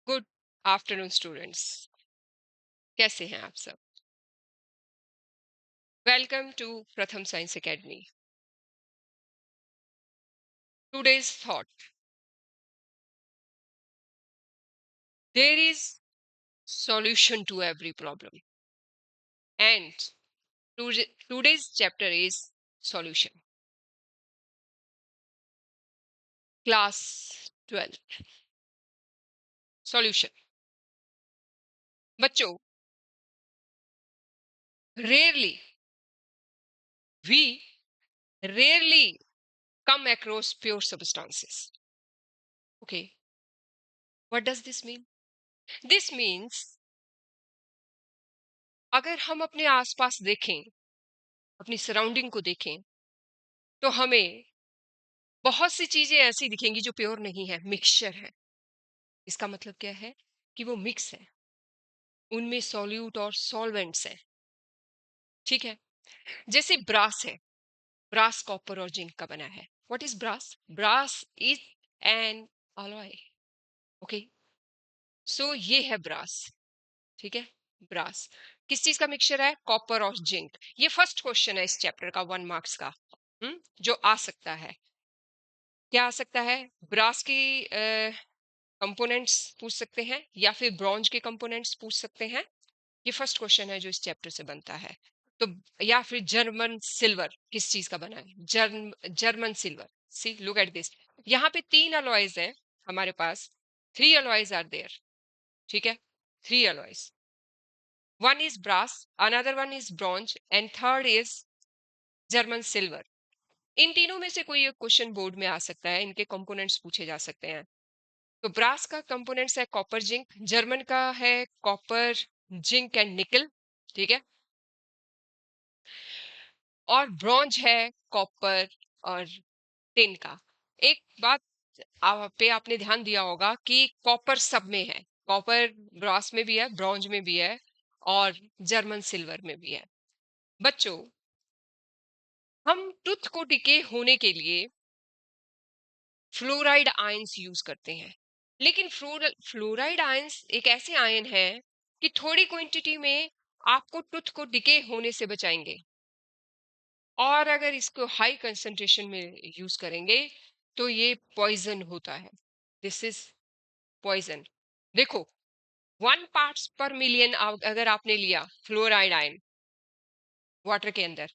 Good afternoon students. कैसे हैं आप सब? Welcome to Pratham Science Academy. Today's thought, there is solution to every problem and today's chapter is solution. Class 12 solution. बच्चों, rarely we rarely come across pure substances. Okay, what does this mean? This means अगर हम अपने आसपास देखें, अपनी surrounding को देखें, तो हमें बहुत सी चीजें ऐसी दिखेंगी जो प्योर नहीं है, मिक्सचर है। इसका मतलब क्या है? कि वो मिक्स है, उनमें सॉल्यूट और सॉल्वेंट्स हैं। ठीक है, जैसे ब्रास है। ब्रास कॉपर और जिंक का बना है। What is brass? Brass is an alloy. Okay, so ये है ब्रास। ठीक है, ब्रास किस चीज का मिक्सचर है? कॉपर और जिंक। ये फर्स्ट क्वेश्चन है इस चैप्टर का, 1 मार्क्स का। जो आ सकता है, क्या आ सकता है? ब्रास की कंपोनेंट्स पूछ सकते हैं, या फिर ब्रॉन्ज के कंपोनेंट्स पूछ सकते हैं। ये फर्स्ट क्वेश्चन है जो इस चैप्टर से बनता है। तो या फिर जर्मन सिल्वर किस चीज का बना है? German silver. See, look at this. यहाँ पे 3 अलॉयज है हमारे पास। 3 अलॉयज आर देयर। ठीक है, 3 alloys. One is brass, another one is bronze and third is German silver. इन तीनों में से कोई एक क्वेश्चन बोर्ड में आ सकता है, इनके कंपोनेंट्स पूछे जा सकते हैं। तो ब्रास का कंपोनेंट्स है कॉपर जिंक, जर्मन का है कॉपर जिंक एंड निकल। ठीक है, और ब्रॉन्ज है कॉपर और टिन का। एक बात पे आपने ध्यान दिया होगा कि कॉपर सब में है। कॉपर ब्रास में भी है, ब्रॉन्ज में भी है, और जर्मन सिल्वर में भी है। बच्चों, हम टूथ को डिके होने के लिए फ्लोराइड आयंस यूज करते हैं। लेकिन फ्लोराइड आयंस एक ऐसे आयन है कि थोड़ी क्वांटिटी में आपको टूथ को डिके होने से बचाएंगे, और अगर इसको हाई कंसंट्रेशन में यूज करेंगे तो ये पॉइजन होता है। This is poison. देखो, 1 पार्ट्स पर मिलियन अगर आपने लिया फ्लोराइड आयन वाटर के अंदर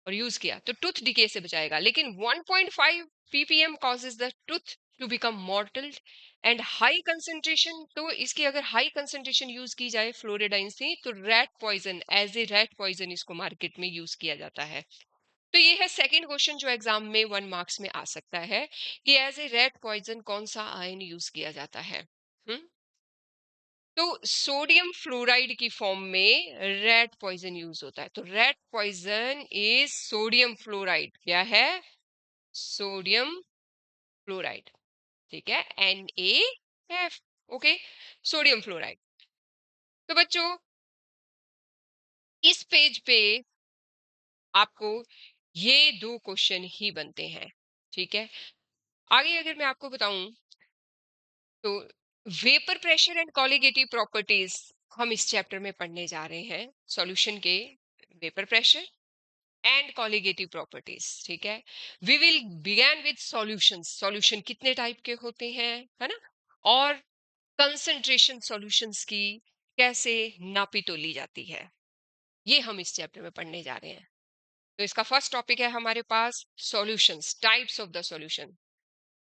और यूज किया तो टूथ डिके से बचाएगा, लेकिन 1.5 ppm causes the tooth to become mortal and high concentration. तो इसकी अगर हाई कंसंट्रेशन यूज की जाए फ्लोरिडाइन से, तो red poison, as a red poison इसको मार्केट में यूज किया जाता है। तो ये है सेकंड क्वेश्चन जो एग्जाम में 1 मार्क्स में आ सकता है, कि एज ए रेड पॉइजन कौन सा आयन यूज किया जाता है। हम्म तो सोडियम फ्लोराइड की फॉर्म में रेड पॉइजन यूज होता है। तो red poison is sodium fluoride. क्या है? Sodium fluoride. ठीक है, NaF। Okay, sodium fluoride. तो बच्चों, इस पेज पे आपको ये 2 क्वेश्चन ही बनते हैं। ठीक है, आगे अगर मैं आपको बताऊं तो vapour pressure and colligative properties हम इस चैप्टर में पढ़ने जा रहे हैं। सॉल्यूशन के vapour pressure and colligative properties. ठीक है, we will begin with solutions. Solution कितने टाइप के होते हैं, है ना, और कंसंट्रेशन सॉल्यूशंस की कैसे नापी तोली जाती है, ये हम इस चैप्टर में पढ़ने जा रहे हैं। तो इसका फर्स्ट टॉपिक है हमारे पास solutions, types of the solution.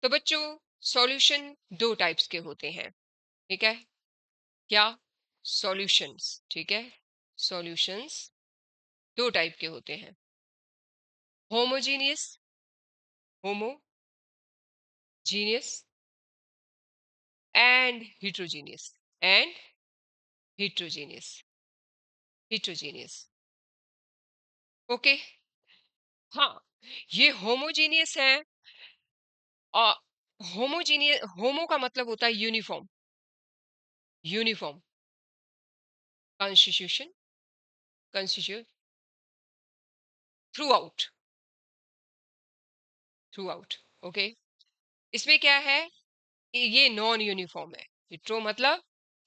तो बच्चों, सॉल्यूशन 2 टाइप्स के होते हैं। ठीक है, क्या? सॉल्यूशंस। ठीक है, सॉल्यूशंस 2 टाइप के होते हैं। Homogeneous, homogeneous and heterogeneous, and heterogeneous, heterogeneous। Okay, हाँ, ये होमोजीनियस है। और होमोजीनियस, होमो का मतलब होता है uniform, uniform constitution, constitute through out, through out. Okay, इसमें क्या है? ये नॉन यूनिफॉर्म है। हिट्रो मतलब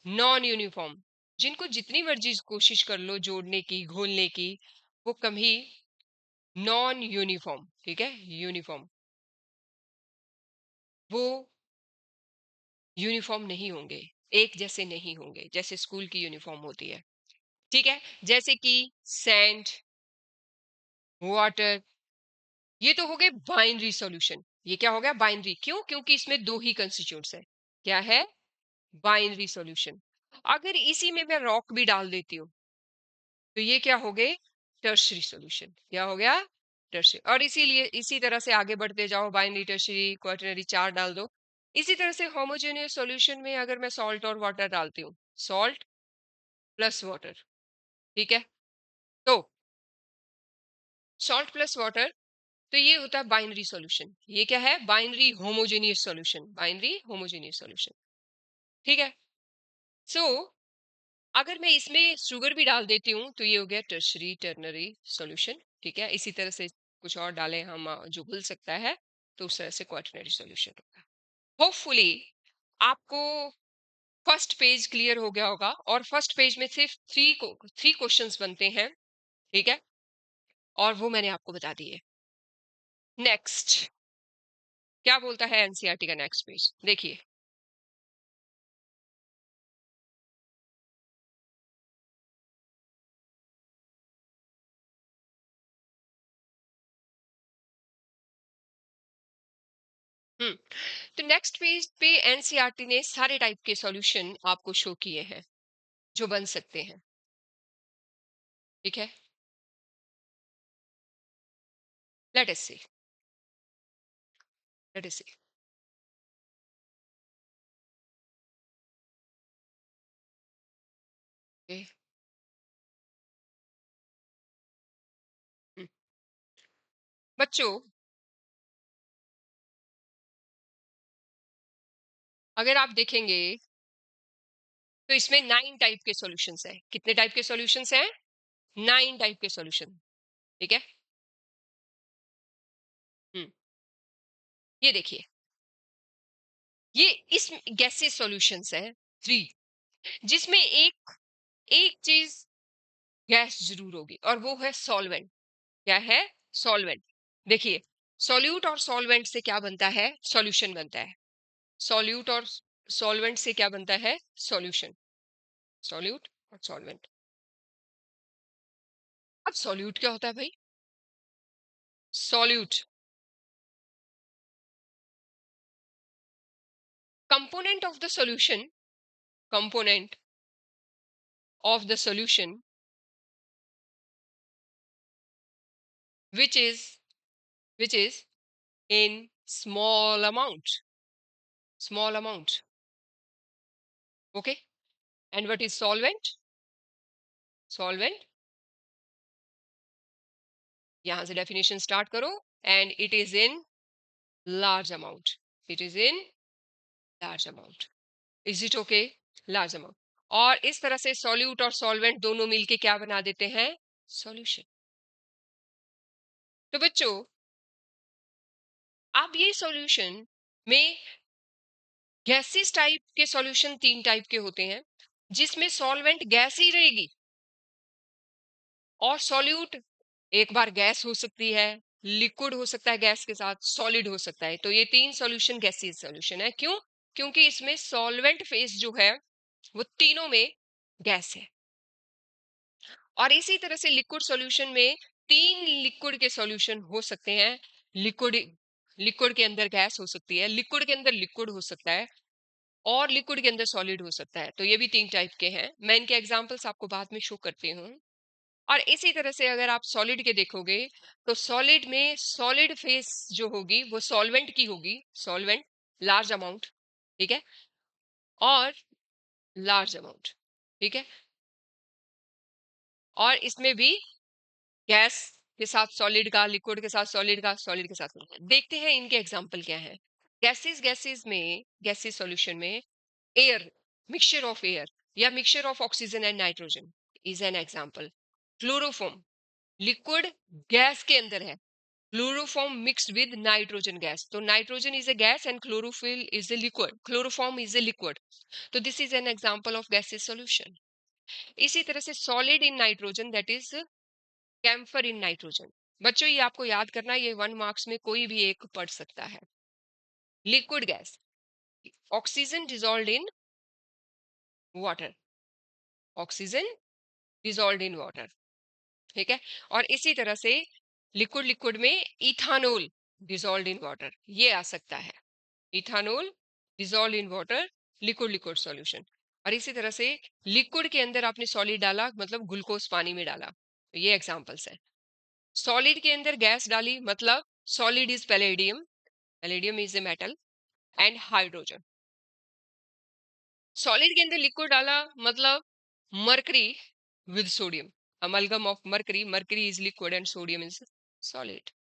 नॉन यूनिफॉर्म, जिनको जितनी मर्जी कोशिश कर लो जोड़ने की, घोलने की, वो कभी नॉन यूनिफॉर्म, ठीक है, यूनिफॉर्म, वो यूनिफॉर्म नहीं होंगे, एक जैसे नहीं होंगे, जैसे स्कूल की यूनिफॉर्म होती है, ठीक है। जैसे कि सैंड, वाटर, ये तो हो गए बाइनरी सॉल्यूशन। ये क्या हो गया? बाइनरी। क्यों? क्योंकि इसमें दो ही कंस्टिट्यूएंट्स है। क्या है? Binary solution. अगर इसी में मैं रॉक भी डाल देती हूँ तो ये क्या हो गए? Tertiary solution. क्या हो गया? टर्शरी। और इसीलिए इसी तरह से आगे बढ़ते जाओ, बाइनरी, टर्शरी, क्वाटरनरी, चार डाल दो। इसी तरह से होमोजेनियस सॉल्यूशन में अगर मैं सॉल्ट और वाटर डालती हूँ, सॉल्ट प्लस वाटर, ठीक है, तो सॉल्ट प्लस वाटर, तो ये होता है बाइनरी सॉल्यूशन। ये क्या है? Binary homogeneous solution, binary homogeneous solution, ठीक है। सो अगर मैं इसमें शुगर भी डाल देती हूँ तो ये हो गया टर्शरी, टर्नरी सॉल्यूशन, ठीक है। इसी तरह से कुछ और डालें हम जो घुल सकता है, तो उस तरह से क्वाटरनरी सॉल्यूशन होगा। होपफुली आपको फर्स्ट पेज क्लियर हो गया होगा, और फर्स्ट पेज में सिर्फ थ्री क्वेश्चंस बनते हैं, ठीक है, और वो मैंने आपको बता दिए। नेक्स्ट क्या बोलता है एनसीईआरटी का नेक्स्ट पेज? देखिए, हम्म, तो नेक्स्ट पेज पे एनसीईआरटी ने सारे टाइप के सॉल्यूशन आपको शो किए हैं जो बन सकते हैं, ठीक है। लेट अस सी, लेट अस सी। ओके, बच्चों, अगर आप देखेंगे तो इसमें 9 टाइप के सॉल्यूशंस हैं। कितने टाइप के सॉल्यूशंस हैं? 9 टाइप के सॉल्यूशन, ठीक है। हम्म, ये देखिए, ये इस गैसेस सॉल्यूशंस है 3, जिसमें एक एक चीज गैस जरूर होगी, और वो है सॉल्वेंट। क्या है? सॉल्वेंट। देखिए, सॉल्यूट और सॉल्वेंट से क्या बनता है? सॉल्यूशन बनता है। सॉल्यूट और सॉल्वेंट से क्या बनता है? सॉल्यूशन। सॉल्यूट और सॉल्वेंट। अब सॉल्यूट क्या होता है भाई? Solute, component of the solution, component of the solution which is which is in small amount, okay. And what is solvent? Solvent, यहां से definition start करो, and it is in large amount, it is in large amount, is it okay? Large amount। और इस तरह से solute और solvent दोनों मिलके क्या बना देते हैं? solution। तो बच्चों, अब ये solution में गैसेस टाइप के सॉल्यूशन 3 टाइप के होते हैं, जिसमें सॉल्वेंट गैस ही रहेगी, और सॉल्यूट एक बार गैस हो सकती है, लिक्विड हो सकता है गैस के साथ, सॉलिड हो सकता है। तो ये 3 सॉल्यूशन गैसीय सॉल्यूशन है। क्यों? क्योंकि इसमें सॉल्वेंट फेज जो है वो तीनों में गैस है। और इसी तरह से लिक्विड सॉल्यूशन में 3 लिक्विड के सॉल्यूशन हो सकते हैं। लिक्विड लिक्विड के अंदर गैस हो सकती है, लिक्विड के अंदर लिक्विड हो सकता है, और लिक्विड के अंदर सॉलिड हो सकता है। तो ये भी 3 टाइप के हैं। मैं इनके एग्जांपल्स आपको बाद में शो करती हूँ। और इसी तरह से अगर आप सॉलिड के देखोगे, तो सॉलिड में सॉलिड फेस जो होगी वो सॉल्वेंट की होगी, सॉल्वेंट लार्ज अमाउंट, ठीक है, और लार्ज अमाउंट, ठीक है। और इसमें भी गैस के साथ सॉलिड का, लिक्विड के साथ सॉलिड का, सॉलिड के साथ liquid का। देखते हैं इनके एग्जाम्पल क्या है। गैसेस में, गैसेस सॉल्यूशन में एयर, मिक्सचर ऑफ एयर या mixture of oxygen and nitrogen is an example. Chloroform, liquid gas के अंदर है, chloroform mixed with nitrogen gas, तो nitrogen is a gas and chlorophyll is a liquid, chloroform is a liquid, तो this is an example of gases solution. इसी तरह से solid in nitrogen, that is camphor in nitrogen. बच्चों ये आपको याद करना, ये 1 मार्क्स में कोई भी एक पढ़ सकता है। Liquid gas, oxygen dissolve in water, oxygen dissolve in water, ठीक है। और इसी तरह से लिक्विड लिक्विड में इथानोल डिजोल्व इन वाटर, ये आ सकता है, ethanol dissolve in water, liquid liquid solution. और इसी तरह से लिक्विड के अंदर आपने सॉलिड डाला, मतलब ग्लूकोज पानी में डाला, तो ये एग्जांपल्स है। सॉलिड के अंदर गैस डाली, मतलब solid is palladium, palladium is a metal, and hydrogen. Solid के अंदर लिक्विड डाला, मतलब mercury with sodium, amalgam of mercury, mercury is liquid and sodium is solid.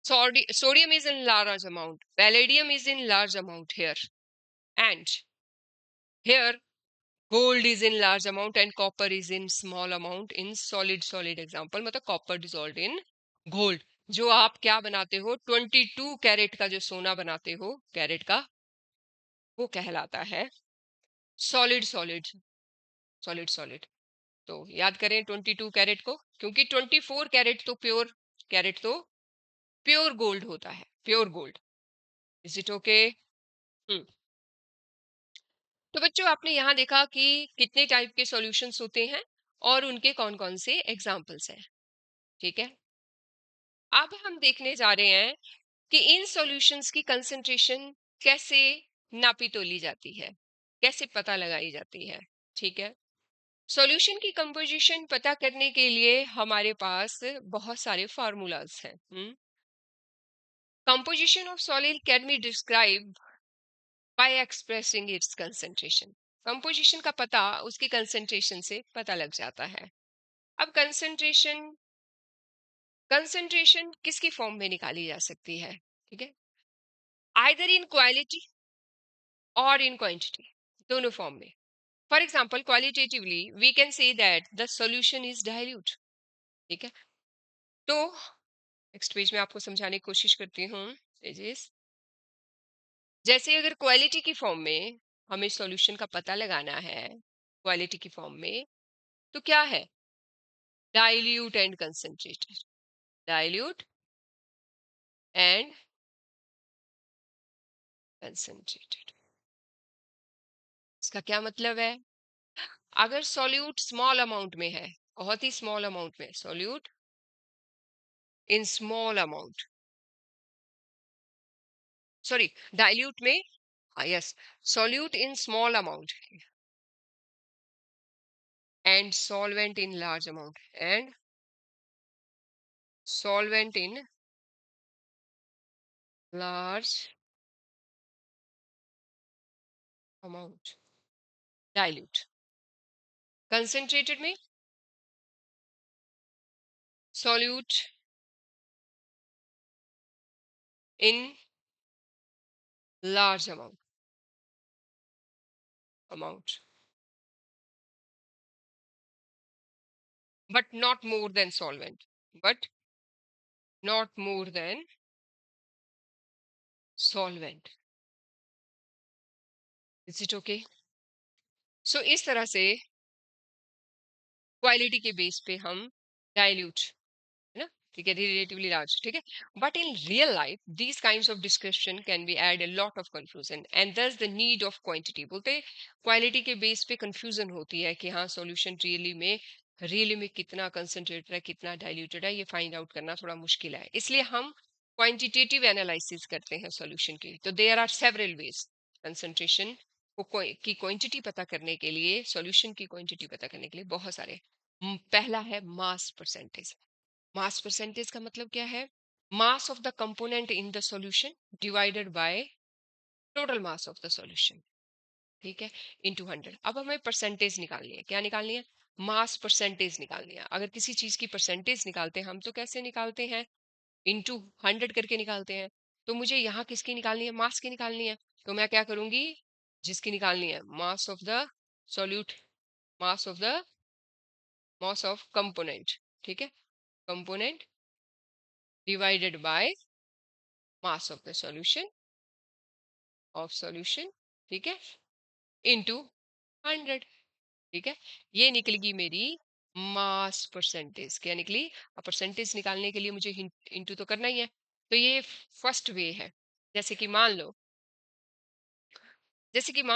Sodium is in large amount, palladium is in large amount here, and here gold is in large amount and copper is in small amount in solid, solid example, मतलब copper dissolved in gold। जो आप क्या बनाते हो, 22 carat का जो सोना बनाते हो कैरेट का, वो कहलाता है सॉलिड, सॉलिड, सॉलिड, सॉलिड। तो याद करें 22 कैरेट को, क्योंकि 24 कैरेट तो प्योर, कैरेट तो प्योर गोल्ड होता है, pure gold. Is it okay? तो बच्चों आपने यहाँ देखा कि कितने टाइप के सॉल्यूशंस होते हैं और उनके कौन कौन से एग्जाम्पल्स हैं, ठीक है। अब हम देखने जा रहे हैं कि इन सॉल्यूशंस की कंसंट्रेशन कैसे नापी तोली जाती है, कैसे पता लगाई जाती है, ठीक है। सॉल्यूशन की कंपोजिशन पता करने के लिए हमारे पास बहुत सारे फार्मूलाज हैं। Composition of solid can be describe by expressing it's concentration. Composition का पता उसकी कंसंट्रेशन से पता लग जाता है। अब कंसंट्रेशन, कंसंट्रेशन किसकी फॉर्म में निकाली जा सकती है, ठीक है, आइदर इन क्वालिटी और इन क्वांटिटी, दोनों फॉर्म में। For example qualitatively we can say that the solution is dilute, ठीक है। तो नेक्स्ट पेज में आपको समझाने की कोशिश करती हूँ। पेजेस, जैसे अगर क्वालिटी की फॉर्म में हमें सॉल्यूशन का पता लगाना है, क्वालिटी की फॉर्म में, तो क्या है, dilute and concentrated, dilute and concentrated. इसका क्या मतलब है, अगर सॉल्यूट स्मॉल अमाउंट में है, बहुत ही स्मॉल अमाउंट में, solute in small amount, sorry dilute में, yes, solute in small amount and solvent in large amount, and solvent in large amount, dilute. Concentrated में solute in large amount but not more than solvent, but not more than solvent, is it okay? So इस तरह से quality के base पे हम dilute, है ना, ठीक है, रिलेटिवली लार्ज, ठीक है। But in real life these kinds of description can be add a lot of confusion and thus the need of quantity। बोलते क्वालिटी के बेस पे कंफ्यूजन होती है कि हाँ सॉल्यूशन रियली में कितना कंसंट्रेटेड है, कितना डाइल्यूटेड है, ये फाइंड आउट करना थोड़ा मुश्किल है। इसलिए हम क्वांटिटेटिव एनालिसिस करते हैं सॉल्यूशन की। तो there are several ways concentration की क्वांटिटी पता करने के लिए, सॉल्यूशन की क्वांटिटी पता करने के लिए बहुत सारे। पहला है मास परसेंटेज। मास परसेंटेज का मतलब क्या है, मास of the component in the solution divided by total mass of the solution, ठीक है, इनटू 100। अब हमें परसेंटेज निकालनी है, क्या निकालनी है, मास परसेंटेज निकालनी है। अगर किसी चीज की परसेंटेज निकालते हैं हम, तो कैसे निकालते हैं, इनटू 100 करके निकालते हैं। तो मुझे यहाँ किसकी निकालनी है, मास की निकालनी है। तो मैं क्या करूंगी, जिसकी निकालनी है मास of the solute, mass of the, mass of component, ठीक है, component divided by mass of the solution, ठीक है, इनटू 100, ठीक है। ये निकलेगी मेरी मास परसेंटेज। क्या निकली? अब परसेंटेज निकालने के लिए मुझे इनटू तो करना ही है। तो ये फर्स्ट वे है। जैसे कि मान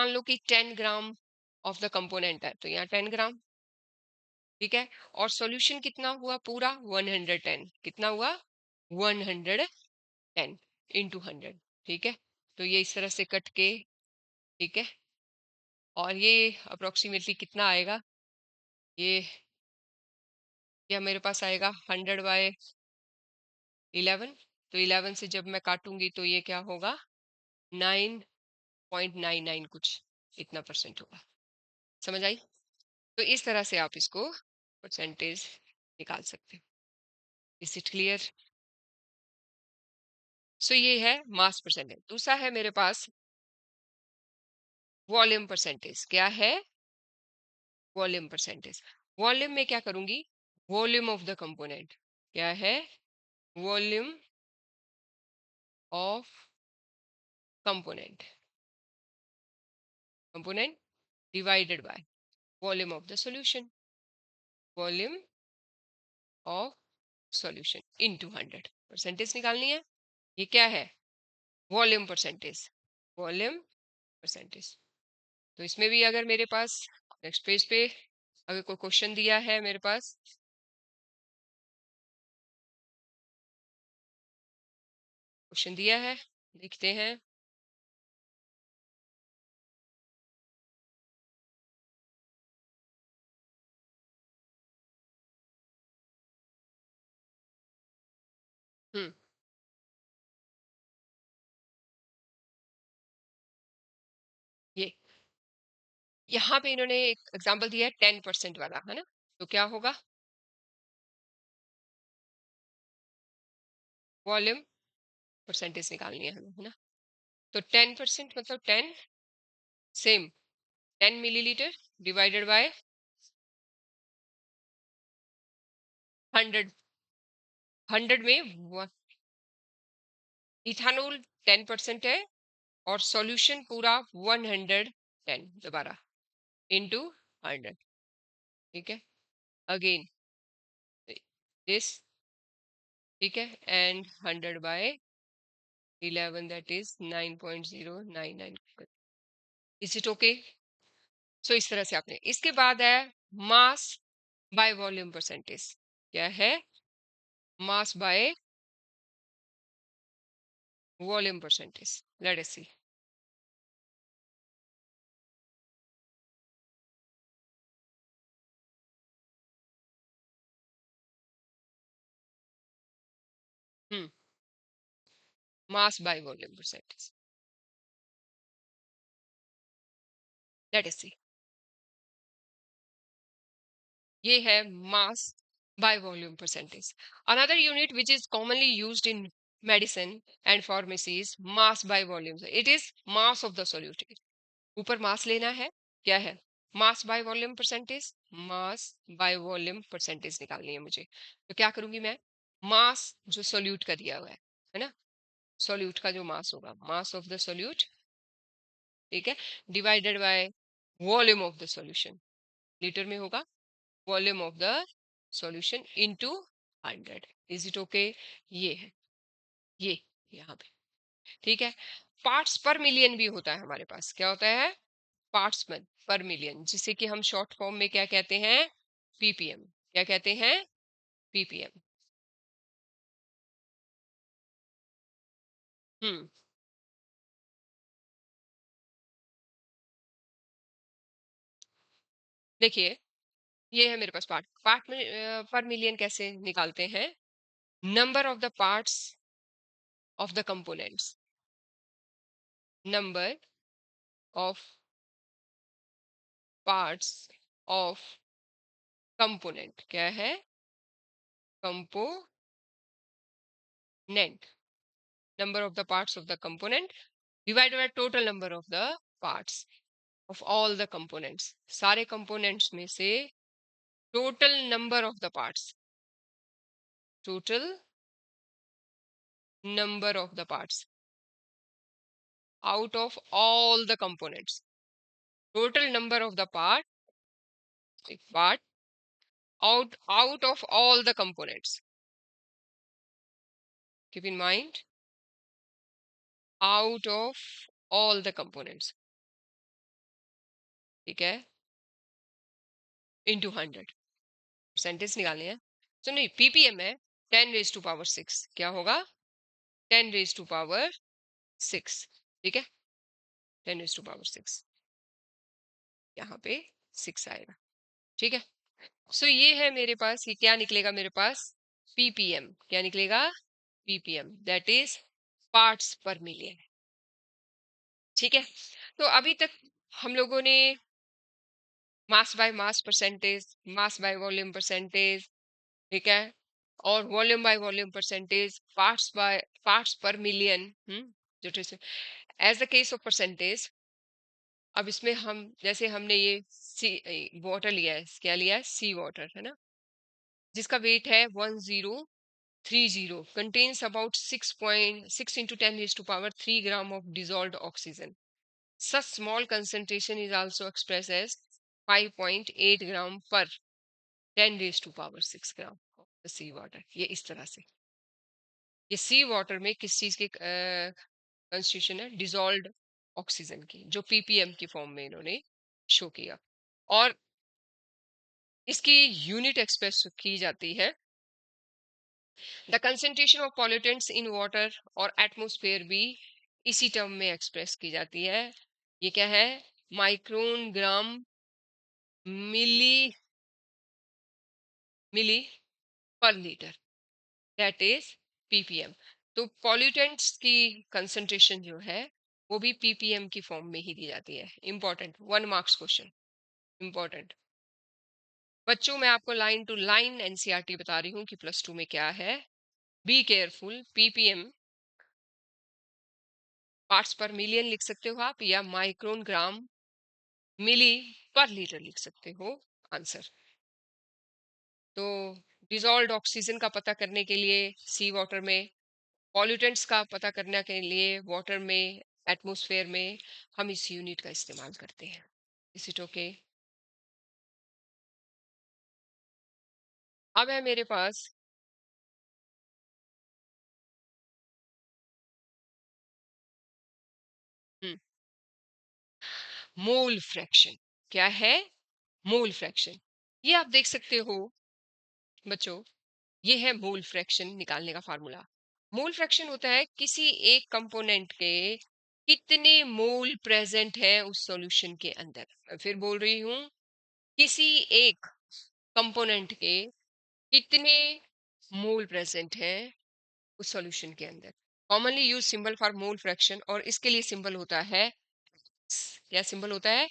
लो कि 10 ग्राम ऑफ द कंपोनेंट है, तो यहाँ 10 ग्राम, ठीक है। और सॉल्यूशन कितना हुआ पूरा? 110। कितना हुआ? 110 इंटू 100, ठीक है। तो ये इस तरह से कट के, ठीक है। और ये अप्रोक्सीमेटली कितना आएगा? ये मेरे पास आएगा 100/11। तो 11 से जब मैं काटूंगी तो ये क्या होगा? 9.99 कुछ इतना परसेंट होगा। समझ आई? तो इस तरह से आप इसको परसेंटेज निकाल सकते हो। Is it clear? सो ये है मास परसेंटेज। दूसरा है मेरे पास वॉल्यूम परसेंटेज। क्या है? Volume percentage. वॉल्यूम में क्या करूंगी? Volume of the component. क्या है? Volume of component divided by volume of the solution, volume of solution into 100। Percentage निकालनी है। ये क्या है? Volume percentage. Volume percentage. तो इसमें भी अगर मेरे पास नेक्स्ट पेज पे अगर कोई क्वेश्चन दिया है मेरे पास, क्वेश्चन दिया है, देखते हैं। हम्म ये यहाँ पे इन्होंने एक एग्जांपल दिया है 10% वाला, है ना? तो क्या होगा? वॉल्यूम परसेंटेज निकालनी है हमें, है ना? तो 10% मतलब 10, सेम 10 मिलीलीटर डिवाइडेड बाय 100। 100 में इथानॉल 10% है और सॉल्यूशन पूरा 110, दोबारा इंटू 100, ठीक है। अगेन दिस, ठीक है, and 100/11, that is 9.099। Is it okay? So इस तरह से आपने, इसके बाद है मास बाय वॉल्यूम परसेंटेज। क्या है? Mass by volume percentage. Let us see. Hmm mass by volume percentage. Let us see. ये है mass by volume percentage. Another unit which is commonly used in medicine and pharmacies, mass by volume, it is mass of the solute. ऊपर mass लेना है। क्या है? Mass by volume percentage. Mass by volume percentage निकालनी है मुझे। तो क्या करूंगी मैं? मास जो सोल्यूट का दिया हुआ है ना, सोल्यूट का जो मास होगा, मास ऑफ द सोल्यूट, ठीक है, divided by volume of the solution, litre में होगा, volume of the solution into 100। Is it okay? ये है, ये यहाँ पे, ठीक है। पार्ट्स पर मिलियन भी होता है हमारे पास। क्या होता है? पार्ट्स पर मिलियन, जिसे कि हम शॉर्ट फॉर्म में क्या कहते हैं? पीपीएम। क्या कहते हैं? पीपीएम। हम्म देखिए, ये है मेरे पास पार्ट। पार्ट में पर मिलियन कैसे निकालते हैं? Number of the parts of the components, number of parts of component. क्या है? Component, number of the parts of the component divided by total number of the parts of all the components। सारे components में से total number of the parts, total number of the parts out of all the components. Total number of the part out of all the components. Keep in mind, out of all the components. ठीक है, into 100 percentage निकालने हैं। तो नहीं, ppm है 10⁻⁶। क्या होगा? 10⁻⁶। ठीक है, 10⁻⁶, यहाँ पे 6 आएगा। ठीक है, सो ये है मेरे पास, ये क्या निकलेगा मेरे पास? ppm। क्या निकलेगा? ppm, that is parts per million. ठीक है, तो अभी तक हम लोगों ने mass by mass percentage, mass by volume percentage, ठीक है, और volume by volume percentage, parts per million, जो as the case of percentage. अब इसमें हम, जैसे हमने ये सी वाटर लिया है, क्या लिया है? सी वाटर, है ना, जिसका वेट है 1030, contains about 6.6 into 10⁻³ gram of dissolved oxygen. Such small concentration is also expressed as 5.8 gram per 10⁻⁶ gram of the sea water. ये इस तरह से, ये सी वाटर में किस चीज की कंस्टिट्यूशन है? डिसॉल्व्ड ऑक्सीजन की, जो पीपीएम की फॉर्म में इन्होंने शो किया। और इसकी यूनिट एक्सप्रेस की जाती है, the concentration of pollutants in water और एटमोस्फेयर भी इसी टर्म में एक्सप्रेस की जाती है। ये क्या है? माइक्रोन ग्राम मिली मिली पर लीटर, दैट इज पीपीएम। तो पॉल्यूटेंट्स की कंसेंट्रेशन जो है वो भी पीपीएम की फॉर्म में ही दी जाती है। इंपॉर्टेंट 1 मार्क्स क्वेश्चन, इंपॉर्टेंट बच्चों। मैं आपको लाइन टू लाइन एनसीईआरटी बता रही हूँ कि +2 में क्या है। Be careful, ppm parts per million लिख सकते हो आप, या माइक्रोन ग्राम मिली पर लीटर लिख सकते हो आंसर। तो डिसॉल्व्ड ऑक्सीजन का पता करने के लिए सी वाटर में, पॉल्यूटेंट्स का पता करने के लिए वाटर में, एटमॉस्फेयर में, हम इस यूनिट का इस्तेमाल करते हैं। Is it okay? अब है मेरे पास मोल फ्रैक्शन। क्या है? Mole fraction. ये आप देख सकते हो बच्चों, ये है मोल फ्रैक्शन निकालने का फार्मूला। मोल फ्रैक्शन होता है किसी एक कंपोनेंट के कितने मोल प्रेजेंट है उस सॉल्यूशन के अंदर। मैं फिर बोल रही हूँ, किसी एक कंपोनेंट के कितने मोल प्रेजेंट है उस सॉल्यूशन के अंदर। Commonly use symbol for mole fraction, और इसके लिए सिंबल होता है X। क्या सिंबल होता है?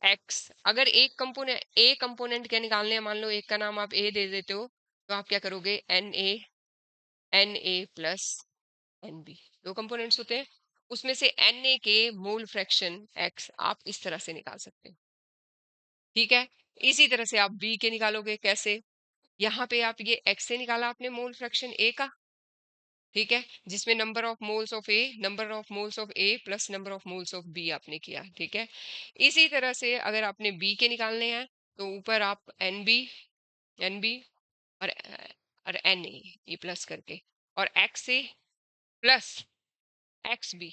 एक्स। अगर एक कंपोनेंट, ए कंपोनेंट क्या निकालने हैं, मान लो एक का नाम आप ए दे देते हो, तो आप क्या करोगे? N A plus N B, दो कंपोनेंट्स होते हैं, उसमें से एन ए के मोल फ्रैक्शन एक्स आप इस तरह से निकाल सकते हैं। ठीक है, इसी तरह से आप बी के निकालोगे। कैसे? यहाँ पे आप ये एक्स से निकाला आपने मोल फ्रैक्शन ए का, ठीक है, जिसमें number of moles of A, number of moles of A plus number of moles of B आपने किया। ठीक है, इसी तरह से अगर आपने बी के निकालने हैं, तो ऊपर आप एन बी और एन ए, ये प्लस करके, और एक्स ए प्लस एक्स बी,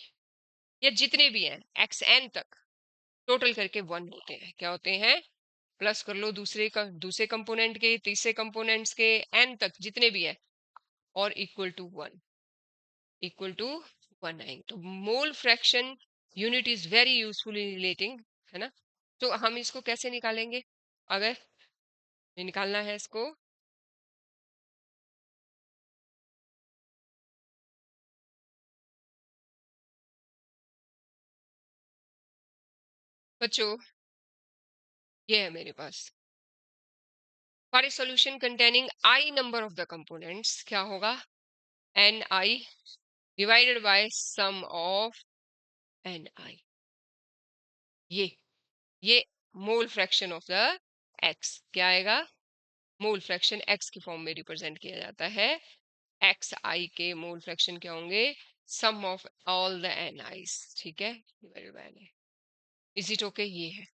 या जितने भी हैं एक्स एन तक, टोटल करके 1 होते हैं। क्या होते हैं? प्लस कर लो दूसरे कंपोनेंट के, तीसरे कंपोनेंट्स के, एन तक जितने भी है, और इक्वल टू 1, इक्वल टू 1 आएंगे। तो mole fraction unit is very useful in relating, है ना। तो हम इसको कैसे निकालेंगे? अगर ये निकालना है इसको, बच्चों ये है मेरे पास, for a solution containing I number of the components, क्या होगा? N I divided by sum of N I. ये mole fraction of the X क्या आएगा? मोल फ्रैक्शन एक्स की फॉर्म में रिप्रेजेंट किया जाता है। एक्स आई के मोल फ्रैक्शन क्या होंगे, sum of all the N I's, ठीक है, divided by, is it okay, ये है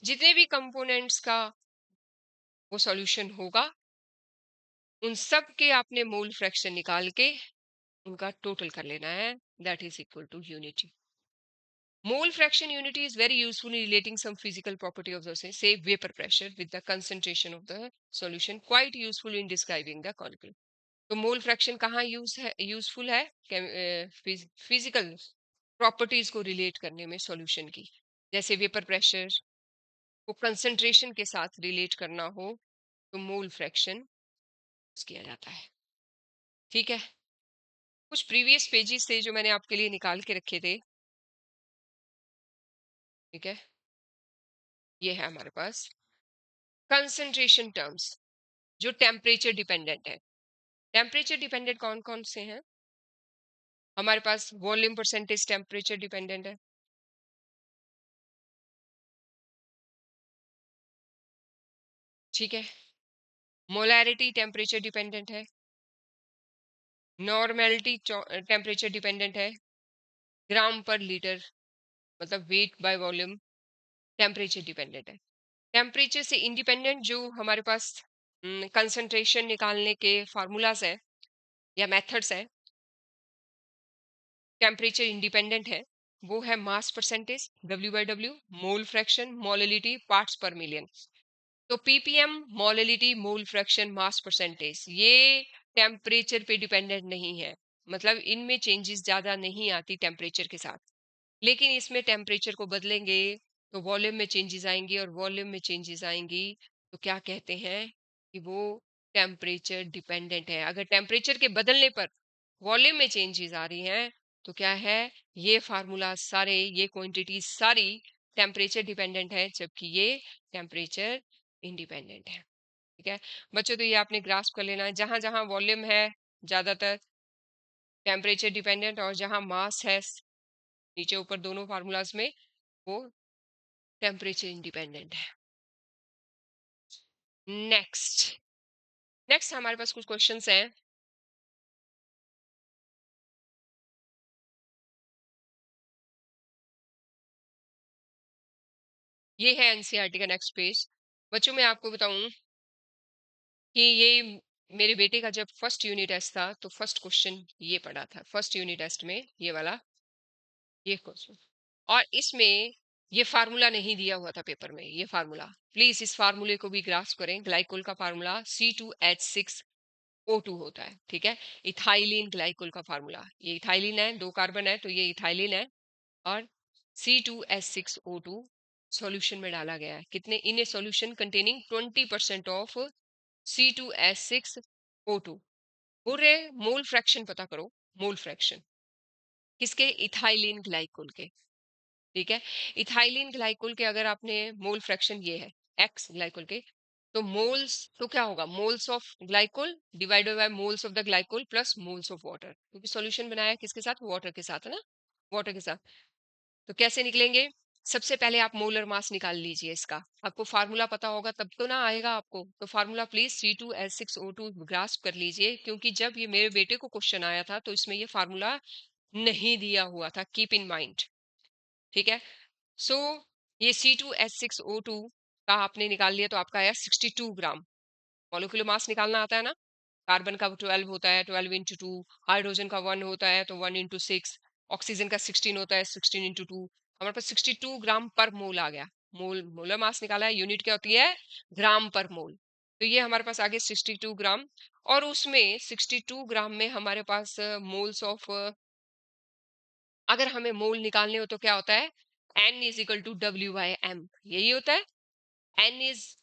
जितने भी कंपोनेंट्स का वो सॉल्यूशन होगा, उन सब के आपने मोल फ्रैक्शन निकाल के उनका टोटल कर लेना है, that is equal to unity. Mole fraction unity is very useful in relating some physical property of the say vapor pressure with the concentration of the solution, quite useful in describing the molecule. तो mole fraction कहाँ useful है, physical properties को relate करने में solution की, जैसे vapour pressure को concentration के साथ रिलेट करना हो तो मोल फ्रैक्शन किया जाता है. ठीक है, कुछ प्रीवियस पेजेस थे जो मैंने आपके लिए निकाल के रखे थे. ठीक है, ये है हमारे पास कंसंट्रेशन टर्म्स जो टेम्परेचर डिपेंडेंट है. टेम्परेचर डिपेंडेंट कौन कौन से हैं हमारे पास, वॉल्यूम परसेंटेज टेम्परेचर डिपेंडेंट है, ठीक है, मोलैरिटी टेम्परेचर डिपेंडेंट है, नॉर्मेलिटी टेम्परेचर डिपेंडेंट है, ग्राम पर लीटर मतलब weight by volume temperature dependent है. टेम्परेचर से इंडिपेंडेंट जो हमारे पास कंसंट्रेशन निकालने के फार्मूलाज है या मेथड्स है, टेम्परेचर इंडिपेंडेंट है, वो है mass percentage W/W, mole fraction, molality, parts per million. तो ppm, molality, mole fraction, mass percentage, ये टेम्परेचर पे डिपेंडेंट नहीं है, मतलब इनमें चेंजेस ज्यादा नहीं आती टेम्परेचर के साथ. लेकिन इसमें टेम्परेचर को बदलेंगे तो वॉल्यूम में चेंजेस आएंगी, और वॉल्यूम में चेंजेस आएंगी तो क्या कहते हैं कि वो टेम्परेचर डिपेंडेंट है. अगर टेम्परेचर के बदलने पर वॉल्यूम में चेंजेस आ रही हैं तो क्या है, ये फार्मूला सारे, ये क्वांटिटी सारी टेम्परेचर डिपेंडेंट है, जबकि ये टेम्परेचर इंडिपेंडेंट है. ठीक है बच्चों, तो ये आपने ग्रास्प कर लेना है, जहां जहां वॉल्यूम है ज्यादातर टेम्परेचर डिपेंडेंट, और जहां मास है नीचे ऊपर दोनों फार्मूलाज में वो टेम्परेचर इंडिपेंडेंट है. नेक्स्ट नेक्स्ट हमारे पास कुछ क्वेश्चंस हैं. ये है एनसीईआरटी का नेक्स्ट पेज. बच्चों मैं आपको बताऊं कि ये मेरे बेटे का जब फर्स्ट यूनिट टेस्ट था तो फर्स्ट क्वेश्चन ये पढ़ा था फर्स्ट यूनिट टेस्ट में, ये वाला, ये क्वेश्चन. और इसमें ये फार्मूला नहीं दिया हुआ था पेपर में, ये फार्मूला, प्लीज इस फार्मूले को भी ग्रास्प करें. ग्लाइकोल का फार्मूला C2H6O2 होता है, ठीक है, इथाइलिन ग्लाइकोल का फार्मूला. ये इथाइलिन है, 2 कार्बन है तो ये इथाइलिन है, और C2H6O2 सॉल्यूशन में डाला गया है. कितने, in a solution containing 20% of C2H6O2. पूरे मोल फ्रैक्शन पता करो, मोल फ्रैक्शन किसके, इथाइलिन ग्लाइकोल के. ठीक है, इथाइलिन ग्लाइकोल के अगर आपने मोल फ्रैक्शन ये है एक्स ग्लाइकोल के, तो मोल्स तो क्या होगा, moles of glycol divided by moles of the glycol plus moles of water, क्योंकि सॉल्यूशन बनाया किसके साथ, वाटर के साथ, है ना, वाटर के साथ. तो कैसे निकलेंगे, सबसे पहले आप मोलर मास निकाल लीजिए इसका, आपको फार्मूला पता होगा तब तो ना आएगा आपको, तो फार्मूला प्लीज C2H6O2 ग्रास्प कर लीजिए, क्योंकि जब ये मेरे बेटे को क्वेश्चन आया था तो इसमें ये फार्मूला नहीं दिया हुआ था, कीप इन माइंड. ठीक है, सो ये C2H6O2 का आपने निकाल लिया तो आपका आया 62 ग्राम. मॉलिक्यूलर मास निकालना आता है ना, कार्बन का 12 होता है, 12 × 2, हाइड्रोजन का 1 होता है तो 1 × 6, ऑक्सीजन का 16 होता है, 16 × 2, हमारे पास 62 ग्राम पर मोल आ गया. मोलर मास निकाला है, यूनिट क्या होती है, ग्राम पर मोल. तो ये हमारे पास आ गए 62 ग्राम, और उसमें 62 ग्राम में हमारे पास मोल्स ऑफ, अगर हमें मोल निकालने हो तो क्या होता है, N = W/M, यही होता है. N is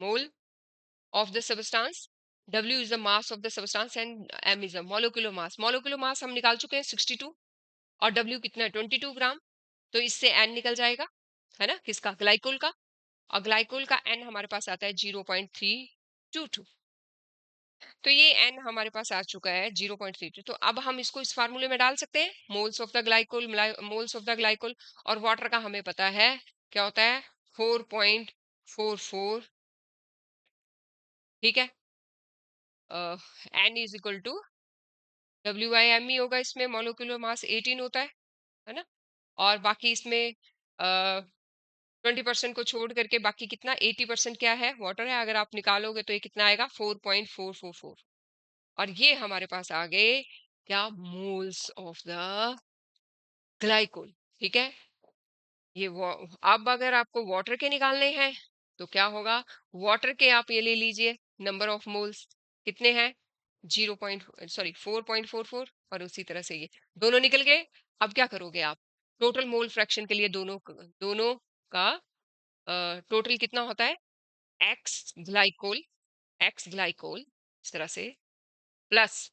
mole of the substance, W is the mass of the substance, and M is the molecular mass. molecular mass हम निकाल चुके हैं 62, और W कितना है 22 ग्राम, तो इससे N निकल जाएगा, है ना, किसका, ग्लाइकोल का. और ग्लाइकोल का N हमारे पास आता है 0.322. तो ये N हमारे पास आ चुका है 0.32. तो अब हम इसको इस फार्मूले में डाल सकते हैं, moles of the glycol, moles of the glycol, और वाटर का हमें पता है क्या होता है, 4.44. ठीक है, N is equal to WIM ही होगा, इसमें मोलिकुलर मास 18 होता है ना। और बाकी इसमें 20% को छोड़ करके बाकी कितना 80% क्या है, वाटर है। अगर आप निकालोगे तो ये कितना आएगा, 4.444। और ये हमारे पास आ गए क्या, मोल्स ऑफ द ग्लाइकोल। ठीक है, ये अब अगर आपको वाटर के निकालने हैं तो क्या होगा, वाटर के आप ये ले लीजिए, नंबर ऑफ मोल्स कितने हैं, 4.44, और उसी तरह से ये दोनों निकल गए। अब क्या करोगे आप, टोटल मोल फ्रैक्शन के लिए दोनों का टोटल कितना होता है, एक्स ग्लाइकोल, इस तरह से plus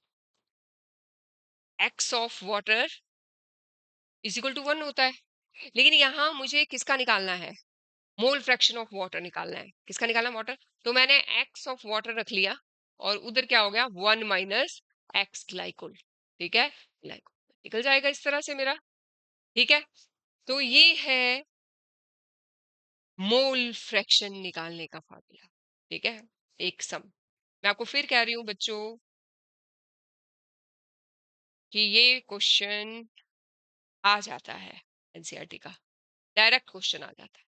X of water is equal to 1 होता है। लेकिन यहाँ मुझे किसका निकालना है, मोल फ्रैक्शन ऑफ वाटर निकालना है। किसका निकालना, वाटर। तो मैंने एक्स ऑफ वाटर रख लिया, और उधर क्या हो गया, 1 माइनस एक्स ग्लाइकोल। ठीक है, ग्लाइकोल निकल जाएगा इस तरह से मेरा। ठीक है, तो ये है मोल फ्रैक्शन निकालने का फार्मूला। ठीक है, एक सम। मैं आपको फिर कह रही हूँ बच्चों कि ये क्वेश्चन आ जाता है, एनसीईआरटी का डायरेक्ट क्वेश्चन आ जाता है।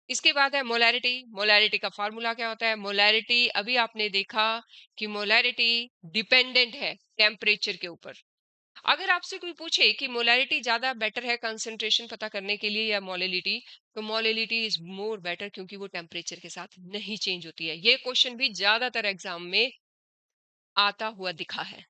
इसके बाद है मोलैरिटी। मोलैरिटी का फार्मूला क्या होता है, मोलैरिटी अभी आपने देखा कि मोलैरिटी डिपेंडेंट है टेम्परेचर के ऊपर। अगर आपसे कोई पूछे कि मोलैरिटी ज्यादा बेटर है कंसंट्रेशन पता करने के लिए या मोलैलिटी, तो मोलैलिटी इज मोर बेटर, क्योंकि वो टेम्परेचर के साथ नहीं चेंज होती है। ये क्वेश्चन भी ज्यादातर एग्जाम में आता हुआ दिखा है।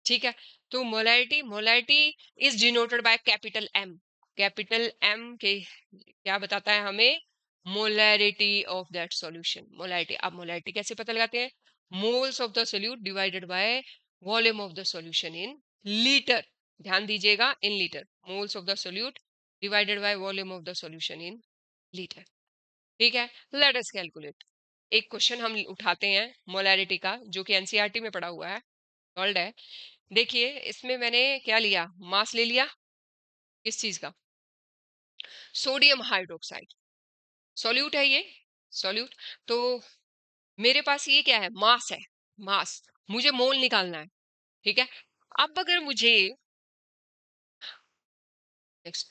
ठीक है, तो molarity, molarity is denoted by capital M. Capital M के क्या बताता है हमें, molarity of that solution. Molarity, अब मोलैरिटी कैसे पता लगाते हैं, moles of the solute divided by volume of the solution in litre. ध्यान दीजिएगा, in litre, moles of the solute divided by volume of the solution in litre. ठीक है, let us calculate. एक क्वेश्चन हम उठाते हैं मोलैरिटी का, जो कि एनसीईआरटी में पड़ा हुआ है, सॉल्व्ड है। देखिए, इसमें मैंने क्या लिया, मास ले लिया, किस चीज का, सोडियम हाइड्रोक्साइड। सॉल्यूट है ये, सॉल्यूट। तो मेरे पास ये क्या है, मास है, मास। मुझे मोल निकालना है। ठीक है, अब अगर मुझे नेक्स्ट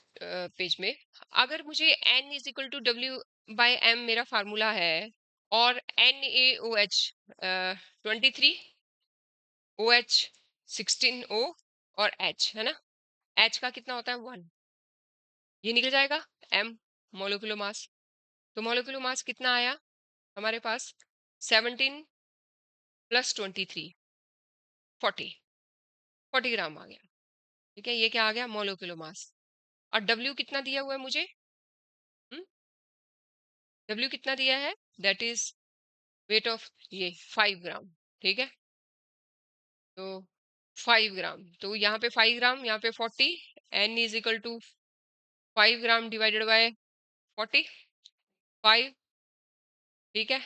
पेज में, अगर मुझे N is equal to W/M मेरा फार्मूला है, और NaOH 23, OH 16O, और H है ना, H का कितना होता है 1, ये निकल जाएगा M, मोलिकुलर मास। तो मोलिकुलर मास कितना आया हमारे पास, 17 प्लस 23, 40 ग्राम आ गया। ठीक है, ये क्या आ गया, मोलिकुलर मास। और W कितना दिया हुआ है मुझे, W कितना दिया है, दैट इज वेट ऑफ ये 5 ग्राम। ठीक है, तो 5 ग्राम, तो यहाँ पे 5 ग्राम, यहाँ पे 40, N is equal to 5 gram divided by 40, 5। ठीक है,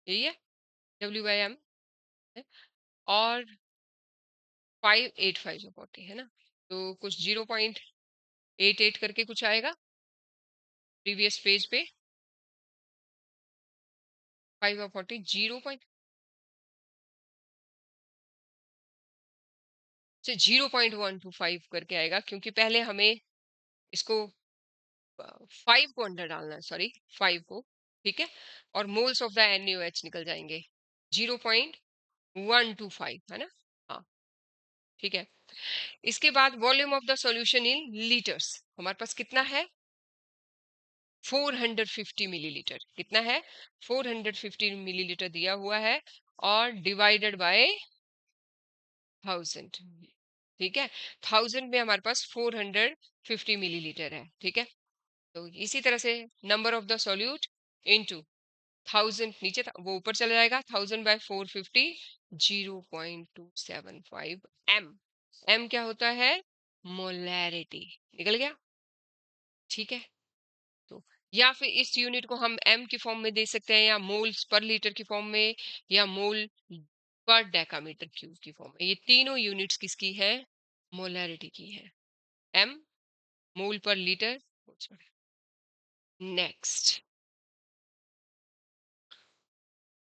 यही है W/M। और 585 40 है ना, तो कुछ 0.88 करके कुछ आएगा प्रीवियस पेज पे। 5 और 40 0.125 करके आएगा, क्योंकि पहले हमें इसको 5 को अंदर डालना है, सॉरी 5 को। ठीक है, और मोल्स ऑफ द NaOH निकल जाएंगे 0.125 है ना। हाँ, ठीक है। इसके बाद volume of the solution in litres, हमारे पास कितना है, 450 मिलीलीटर। कितना है, 450 मिलीलीटर दिया हुआ है, और डिवाइडेड बाय 1000। ठीक है, 1000 में हमारे पास 450 मिलीलीटर है। ठीक है, तो इसी तरह से number of the solute into 1000, नीचे था वो ऊपर चला जाएगा, 1000/450, 0.275 एम। एम क्या होता है, मोलैरिटी, निकल गया। ठीक है, तो या फिर इस यूनिट को हम एम की फॉर्म में दे सकते हैं, या मोल्स पर लीटर की फॉर्म में, या मोल पर डेकामीटर क्यूब की फॉर्म में। ये तीनों यूनिट्स किसकी है, मोलैरिटी की है, एम, मोल पर लीटर। नेक्स्ट,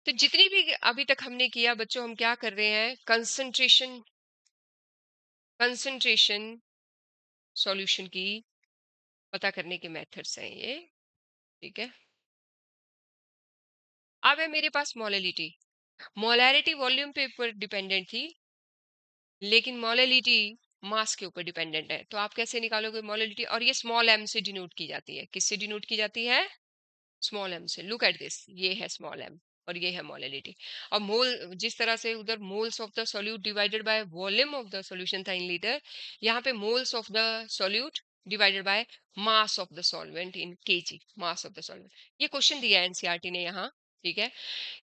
तो जितनी भी अभी तक हमने किया बच्चों, हम क्या कर रहे हैं, कंसंट्रेशन कंसंट्रेशन सॉल्यूशन की पता करने के मेथड्स हैं ये, ठीक है। अब है मेरे पास मोलैलिटी। मोलैरिटी वॉल्यूम पे ऊपर डिपेंडेंट थी, लेकिन मोलैलिटी मास के ऊपर डिपेंडेंट है। तो आप कैसे निकालोगे मोलैलिटी? और ये स्मॉल एम से डिनोट की जाती है। किससे डिनोट की जाती है? स्मॉल एम से। लुक एट दिस, ये है स्मॉल एम और ये है मोलैलिटी। और मोल, जिस तरह से उधर moles of the solute divided by volume of the solution था इन लीटर, यहाँ पे moles of the solute divided by mass of the solvent in KG, mass of the solvent. ये क्वेश्चन दिया है एनसीईआरटी ने यहाँ, ठीक है,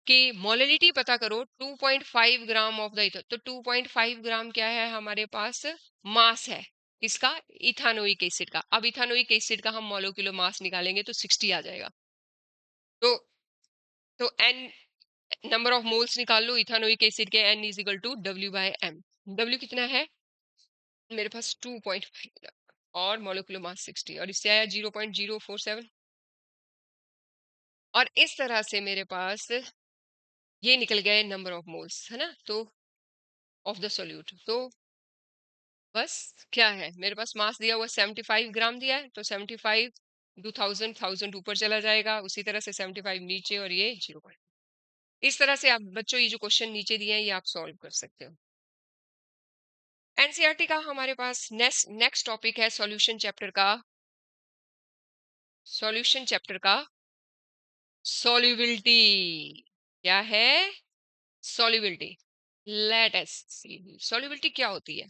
कि मोलैलिटी पता करो 2.5 ग्राम ऑफ द इथर। तो 2.5 ग्राम क्या है हमारे पास? मास है इसका, इथानोइक एसिड का। अब इथानोइक एसिड का हम मोलिक्यूलर मास निकालेंगे तो 60 आ जाएगा। तो एन नंबर ऑफ मोल्स निकाल लो इथानोइक एसिड के, N is equal to W by M. W कितना है मेरे पास? 2.5 और मोलिकुलर मास 60, और इससे आया 0.047। और इस तरह से मेरे पास ये निकल गए नंबर ऑफ मोल्स, है ना, तो ऑफ द सोल्यूट। तो बस क्या है, मेरे पास मास दिया हुआ 75 ग्राम दिया है, तो 75 2000 1000 ऊपर चला जाएगा, उसी तरह से 75 नीचे, और ये 0। इस तरह से आप बच्चों ये जो क्वेश्चन नीचे दिए हैं ये आप सॉल्व कर सकते हो। एनसीईआरटी का हमारे पास नेक्स्ट टॉपिक है सॉल्यूशन चैप्टर का, सॉल्यूशन चैप्टर का सॉल्युबिलिटी। क्या है? सॉल्युबिलिटी। लेट अस सी सॉल्युबिलिटी क्या होती है,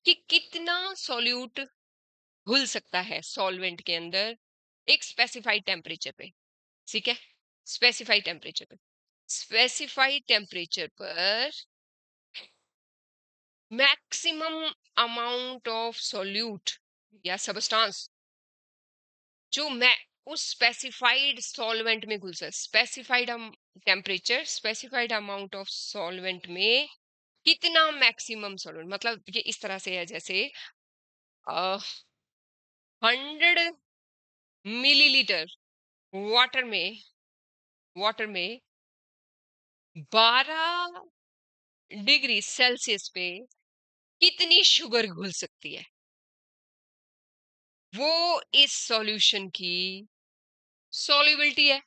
कि कितना सॉल्यूट घुल सकता है सॉल्वेंट के अंदर एक स्पेसिफाइड टेम्परेचर पे, ठीक है। स्पेसिफाइड टेम्परेचर पे, स्पेसिफाइड टेम्परेचर पर मैक्सिमम अमाउंट ऑफ सॉल्यूट या सबस्टांस जो मैं उस स्पेसिफाइड सॉल्वेंट में घुल सकता, specified temperature, specified amount of solvent में कितना मैक्सिमम सॉल्वेंट, मतलब ये इस तरह से है जैसे 100 मिलीलीटर वाटर में 12 डिग्री सेल्सियस पे कितनी शुगर घुल सकती है, वो इस सॉल्यूशन की सॉल्युबिलिटी है।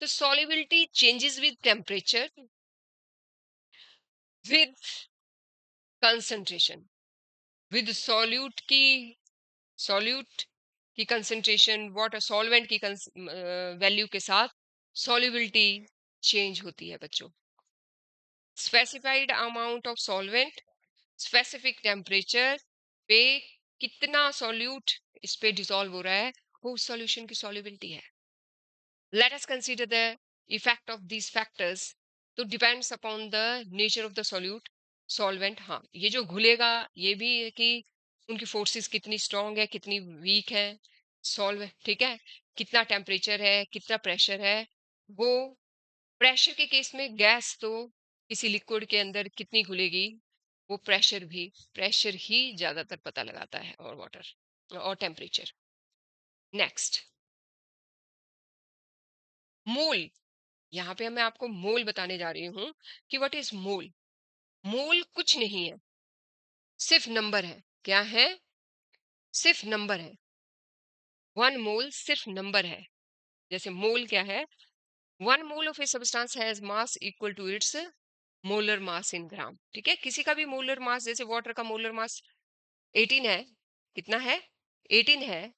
तो solubility changes with temperature, with concentration, with solute की कंसंट्रेशन, वाटर सॉल्वेंट की वैल्यू के साथ सॉल्युबिलिटी चेंज होती है बच्चों। Specified amount of solvent, specific temperature पे कितना सॉल्यूट इस पे डिसॉल्व हो रहा है, वो उस सॉल्यूशन की सॉल्युबिलिटी है। Let us consider the effect of these factors. तो depends upon the nature of the solvent। हाँ, ये जो घुलेगा ये भी है कि उनकी फोर्सेस कितनी स्ट्रांग है, कितनी वीक है, सॉल्व, ठीक है, कितना टेम्परेचर है, कितना प्रेशर है। वो प्रेशर के केस में गैस तो किसी लिक्विड के अंदर कितनी घुलेगी, वो प्रेशर ही ज्यादातर पता लगाता है, और वाटर और टेम्परेचर। नेक्स्ट, मोल। यहाँ पे मैं आपको मोल बताने जा रही हूँ कि व्हाट इज मोल। मोल कुछ नहीं है, सिर्फ नंबर है। क्या है? सिर्फ नंबर है। 1 मोल सिर्फ नंबर है। जैसे मोल क्या है? 1 mole of a substance has mass equal to its molar mass in gram, ठीक है। किसी का भी मोलर मास, जैसे वाटर का मोलर मास 18 है, कितना है? 18 है,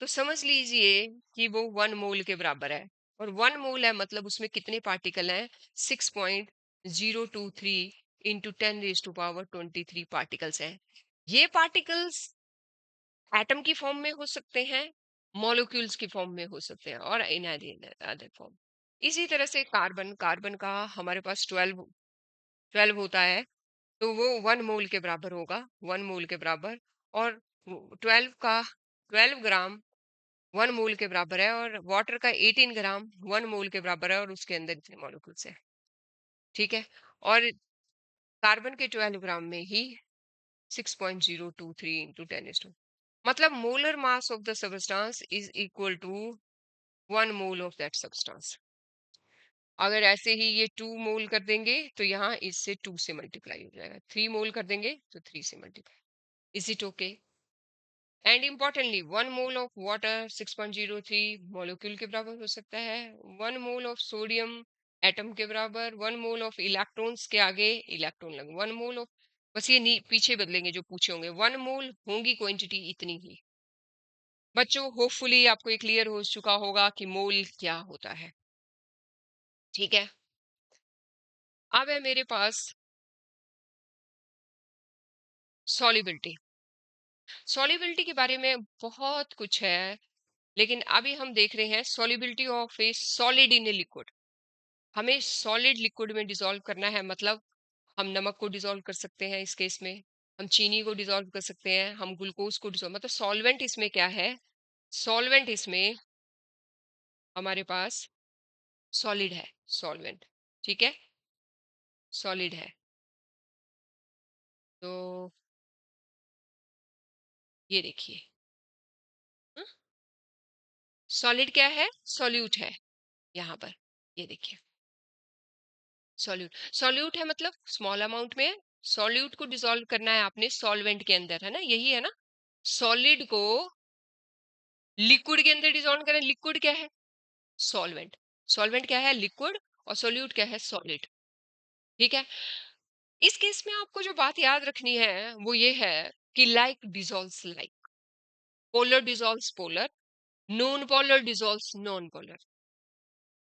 तो समझ लीजिए कि वो 1 मोल के बराबर है। और 1 मोल है मतलब उसमें कितने पार्टिकल हैं? 6.023 इंटू 10⁻23 पार्टिकल्स हैं। ये पार्टिकल्स एटम की फॉर्म में हो सकते हैं, मॉलिक्यूल्स की फॉर्म में हो सकते हैं, और इन अदर फॉर्म। इसी तरह से कार्बन, कार्बन का हमारे पास 12 होता है, तो वो 1 मोल के बराबर होगा, 1 मोल के बराबर। और 12 ग्राम 1 मोल के बराबर है, और वाटर का 18 ग्राम 1 मोल के बराबर है, और उसके अंदर इतने मॉलिक्यूल्स हैं, ठीक है। और कार्बन के 12 ग्राम में ही 6.023 इंटू 10⁻², मतलब molar mass of the substance is equal to 1 mole of that substance. अगर ऐसे ही ये 2 मोल कर देंगे तो यहाँ इससे 2 से मल्टीप्लाई हो जाएगा, 3 मोल कर देंगे तो 3 से multiply. Is it okay? And importantly 1 mole of water 6.03 molecule के बराबर हो सकता है। 1 मोल ऑफ सोडियम एटम के बराबर। 1 मोल ऑफ इलेक्ट्रॉन्स के आगे इलेक्ट्रॉन लगे। 1 मोल ऑफ, बस ये पीछे बदलेंगे जो पूछे होंगे। 1 मोल होंगी क्वांटिटी इतनी ही। बच्चों होपफुली आपको ये क्लियर हो चुका होगा कि मोल क्या होता है। ठीक है, अब है मेरे पास सॉल्युबिलिटी। सॉल्युबिलिटी के बारे में बहुत कुछ है, लेकिन अभी हम देख रहे हैं solubility of A solid in a liquid. हमें सॉलिड लिक्विड में डिसॉल्व करना है, मतलब हम नमक को डिसॉल्व कर सकते हैं इस केस में, हम चीनी को डिसॉल्व कर सकते हैं, हम ग्लूकोज को डिसॉल्व, मतलब सॉल्वेंट इसमें क्या है, सॉल्वेंट इसमें हमारे पास सॉलिड है, सॉल्वेंट। ठीक है, सॉलिड है। तो ये देखिए, सॉलिड क्या है, सॉल्यूट है यहाँ पर। ये देखिए, सॉल्यूट, सॉल्यूट है मतलब स्मॉल अमाउंट में। सॉल्यूट को डिसॉल्व करना है आपने सॉल्वेंट के अंदर, है ना, यही है ना। सॉलिड को लिक्विड के अंदर डिसॉल्व करें, लिक्विड क्या है, सॉल्वेंट। सॉल्वेंट क्या है, लिक्विड, और सॉल्यूट क्या है, सॉलिड। ठीक है, इस केस में आपको जो बात याद रखनी है वो ये है कि like dissolves like, polar dissolves polar, non polar dissolves non polar.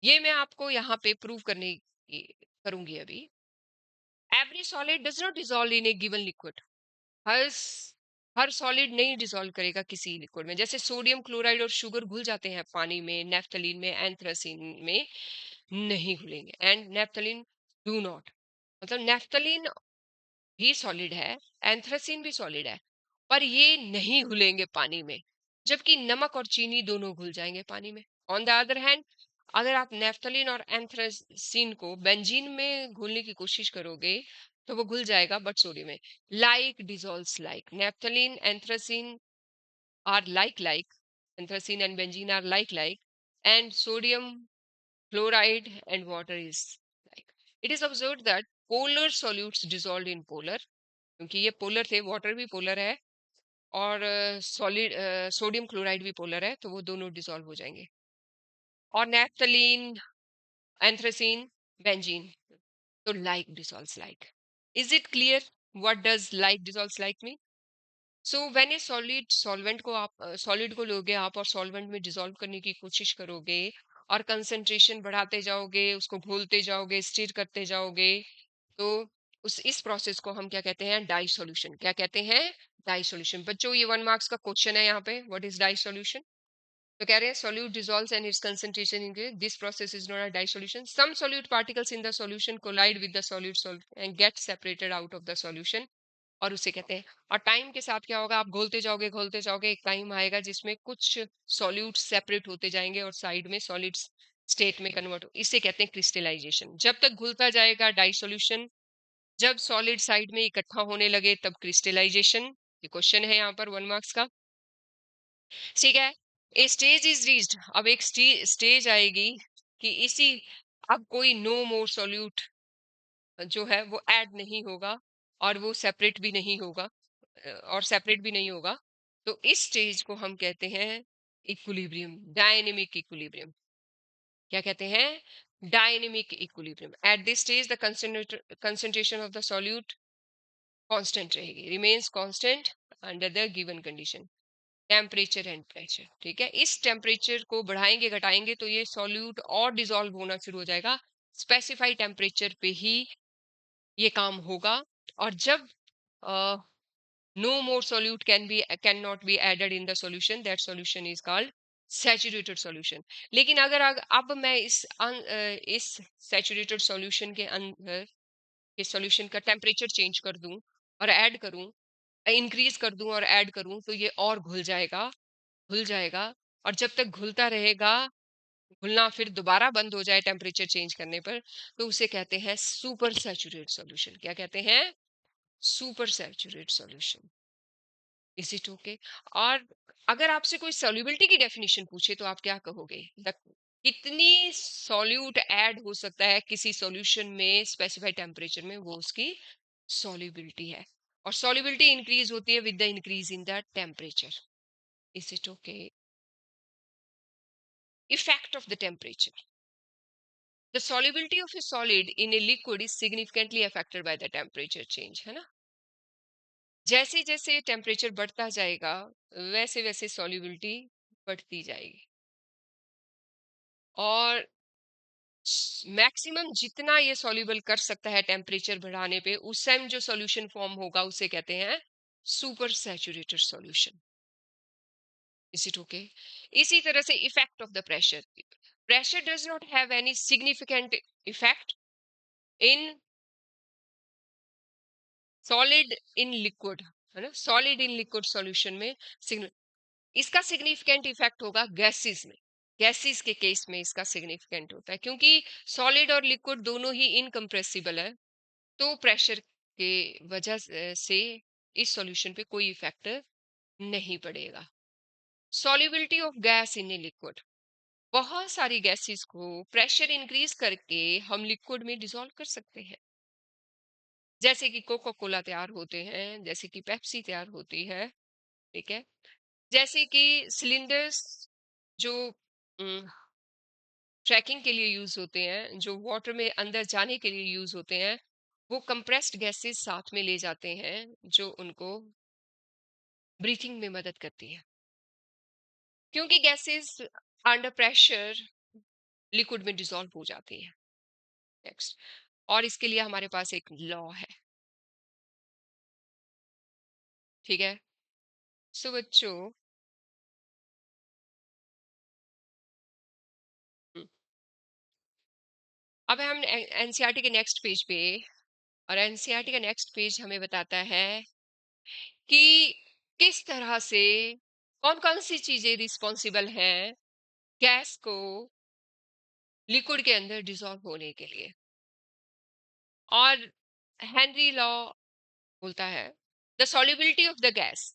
ये मैं आपको यहाँ पे प्रूव करने की करूंगी अभी। Every solid does not dissolve in A given liquid. Her her solid नहीं डिसॉल्व करेगा किसी लिक्विड में। जैसे सोडियम क्लोराइड और शुगर घुल जाते हैं पानी में, नेफ्थलीन में, एंथ्रासीन में नहीं घुलेंगे। एंड नेफ्थलीन डू नॉट, मतलब नेफ्थलीन भी सॉलिड है, एंथ्रासीन भी सॉलिड है, पर ये नहीं घुलेंगे पानी में, जबकि नमक और चीनी दोनों घुल जाएंगे पानी में। ऑन द अदर हैंड, अगर आप नेफ्थलीन और एंथ्रासीन को बेंजीन में घुलने की कोशिश करोगे तो वो घुल जाएगा, बट सोडियम में। Like dissolves like, naphthalene anthracene are like, anthracene and benzene are like, and sodium chloride and water is like. It is observed that polar solutes dissolved in polar, क्योंकि ये पोलर थे, water भी polar है और solid sodium chloride भी polar है, तो वो दोनों डिसॉल्व हो जाएंगे। और नेफ्थलीन, एंथ्रासीन, बेंजीन, तो like dissolves like. Is it clear what does like dissolves like mean? So when A solid, solvent को आप सॉलिड को लोगे आप और सॉल्वेंट में डिसॉल्व करने की कोशिश करोगे और कंसंट्रेशन बढ़ाते जाओगे, उसको घोलते जाओगे, स्टिर करते जाओगे, तो उस इस प्रोसेस को हम क्या कहते हैं, डाई सॉल्यूशन। क्या कहते हैं, डाई सॉल्यूशन। बच्चों ये 1 मार्क्स का क्वेश्चन है यहाँ पे, व्हाट इज डाई सॉल्यूशन। तो कह रहे हैं solute dissolves and its concentration increase. This process is known as dissolution. Some solute particles in the solution collide with the solute and get separated out of the solution. और उसे कहते हैं, और time के साथ क्या होगा, आप घोलते जाओगे, एक टाइम आएगा जिसमें कुछ सॉल्यूट सेपरेट होते जाएंगे और साइड में सॉलिड स्टेट में कन्वर्ट हो, इसे कहते हैं क्रिस्टलाइजेशन। जब तक घुलता जाएगा डाई सॉल्यूशन, जब सॉलिड साइड में इकट्ठा होने लगे तब क्रिस्टलाइजेशन। ये क्वेश्चन है यहाँ पर 1 मार्क्स का। ठीक है, ए स्टेज इज रीच्ड, अब एक स्टेज आएगी कि इसी, अब कोई नो मोर सॉल्यूट जो है वो ऐड नहीं होगा और वो सेपरेट भी नहीं होगा, और सेपरेट भी नहीं होगा, तो इस स्टेज को हम कहते हैं इक्विलिब्रियम, डायनेमिक इक्विलिब्रियम। क्या कहते हैं, dynamic equilibrium. At this stage the concentration of the solute constant रहेगी, remains constant under the given condition, temperature and pressure. ठीक है, इस टेम्परेचर को बढ़ाएंगे घटाएंगे तो ये सॉल्यूट और डिसॉल्व होना शुरू हो जाएगा। स्पेसिफाई टेम्परेचर पे ही ये काम होगा। और जब no more solute cannot be added in the solution, that solution is called saturated solution। लेकिन अगर अब मैं इस saturated solution के अंदर इस solution का टेम्परेचर चेंज कर दूं और ऐड करूं, इंक्रीज कर दूं और ऐड करूं, तो ये और घुल जाएगा। और जब तक घुलता रहेगा, घुलना फिर दोबारा बंद हो जाए टेम्परेचर चेंज करने पर, तो उसे कहते हैं सुपर सैचुरेट सॉल्यूशन। क्या कहते हैं, super saturate solution. Is it okay? और अगर आपसे कोई सॉल्युबिलिटी की डेफिनेशन पूछे तो आप क्या कहोगे? कितनी सॉल्यूट ऐड हो सकता है किसी सॉल्यूशन में स्पेसिफाइड टेम्परेचर में, वो उसकी सॉल्युबिलिटी है। और सॉल्युबिलिटी इंक्रीज होती है with the increase in the temperature. Is it okay? Effect of the temperature. The solubility of a solid in a liquid is significantly affected by the temperature change, है ना? जैसे जैसे temperature बढ़ता जाएगा, वैसे वैसे सॉल्युबिलिटी बढ़ती जाएगी। और मैक्सिमम जितना ये सॉल्युबल कर सकता है टेम्परेचर बढ़ाने पे, उस टाइम जो सॉल्यूशन फॉर्म होगा उसे कहते हैं super saturated solution. Is it okay? इसी तरह से effect of the pressure. Pressure does not have any significant effect in solid in liquid, है ना? सॉलिड इन लिक्विड सॉल्यूशन में इसका सिग्निफिकेंट इफेक्ट होगा गैसेस में। गैसेस के केस में इसका सिग्निफिकेंट होता है, क्योंकि सॉलिड और लिक्विड दोनों ही इनकम्प्रेसिबल है। तो प्रेशर के वजह से इस सॉल्यूशन पे कोई इफेक्ट नहीं पड़ेगा। Solubility of gas in a liquid. बहुत सारी गैसेस को प्रेशर इंक्रीज करके हम लिक्विड में डिसॉल्व कर सकते हैं। जैसे कि कोका कोला तैयार होते हैं, जैसे कि पेप्सी तैयार होती है, ठीक है? जैसे कि सिलिंडर्स जो ट्रैकिंग के लिए यूज होते हैं, जो वाटर में अंदर जाने के लिए यूज होते हैं, वो कंप्रेस्ड गैसेस साथ में ले जाते हैं, जो उनको ब्रीथिंग में मदद करती है। क्योंकि गैसेस अंडर प्रेशर लिक्विड में डिसॉल्व हो जाती है। नेक्स्ट। और इसके लिए हमारे पास एक लॉ है, ठीक है? सो बच्चों, हम्म, अब हम एनसीईआरटी के नेक्स्ट पेज पे। और एनसीईआरटी का नेक्स्ट पेज हमें बताता है कि किस तरह से कौन कौन सी चीजें रिस्पॉन्सिबल हैं गैस को लिक्विड के अंदर डिसॉल्व होने के लिए। और हेनरी लॉ बोलता है, the solubility of the gas,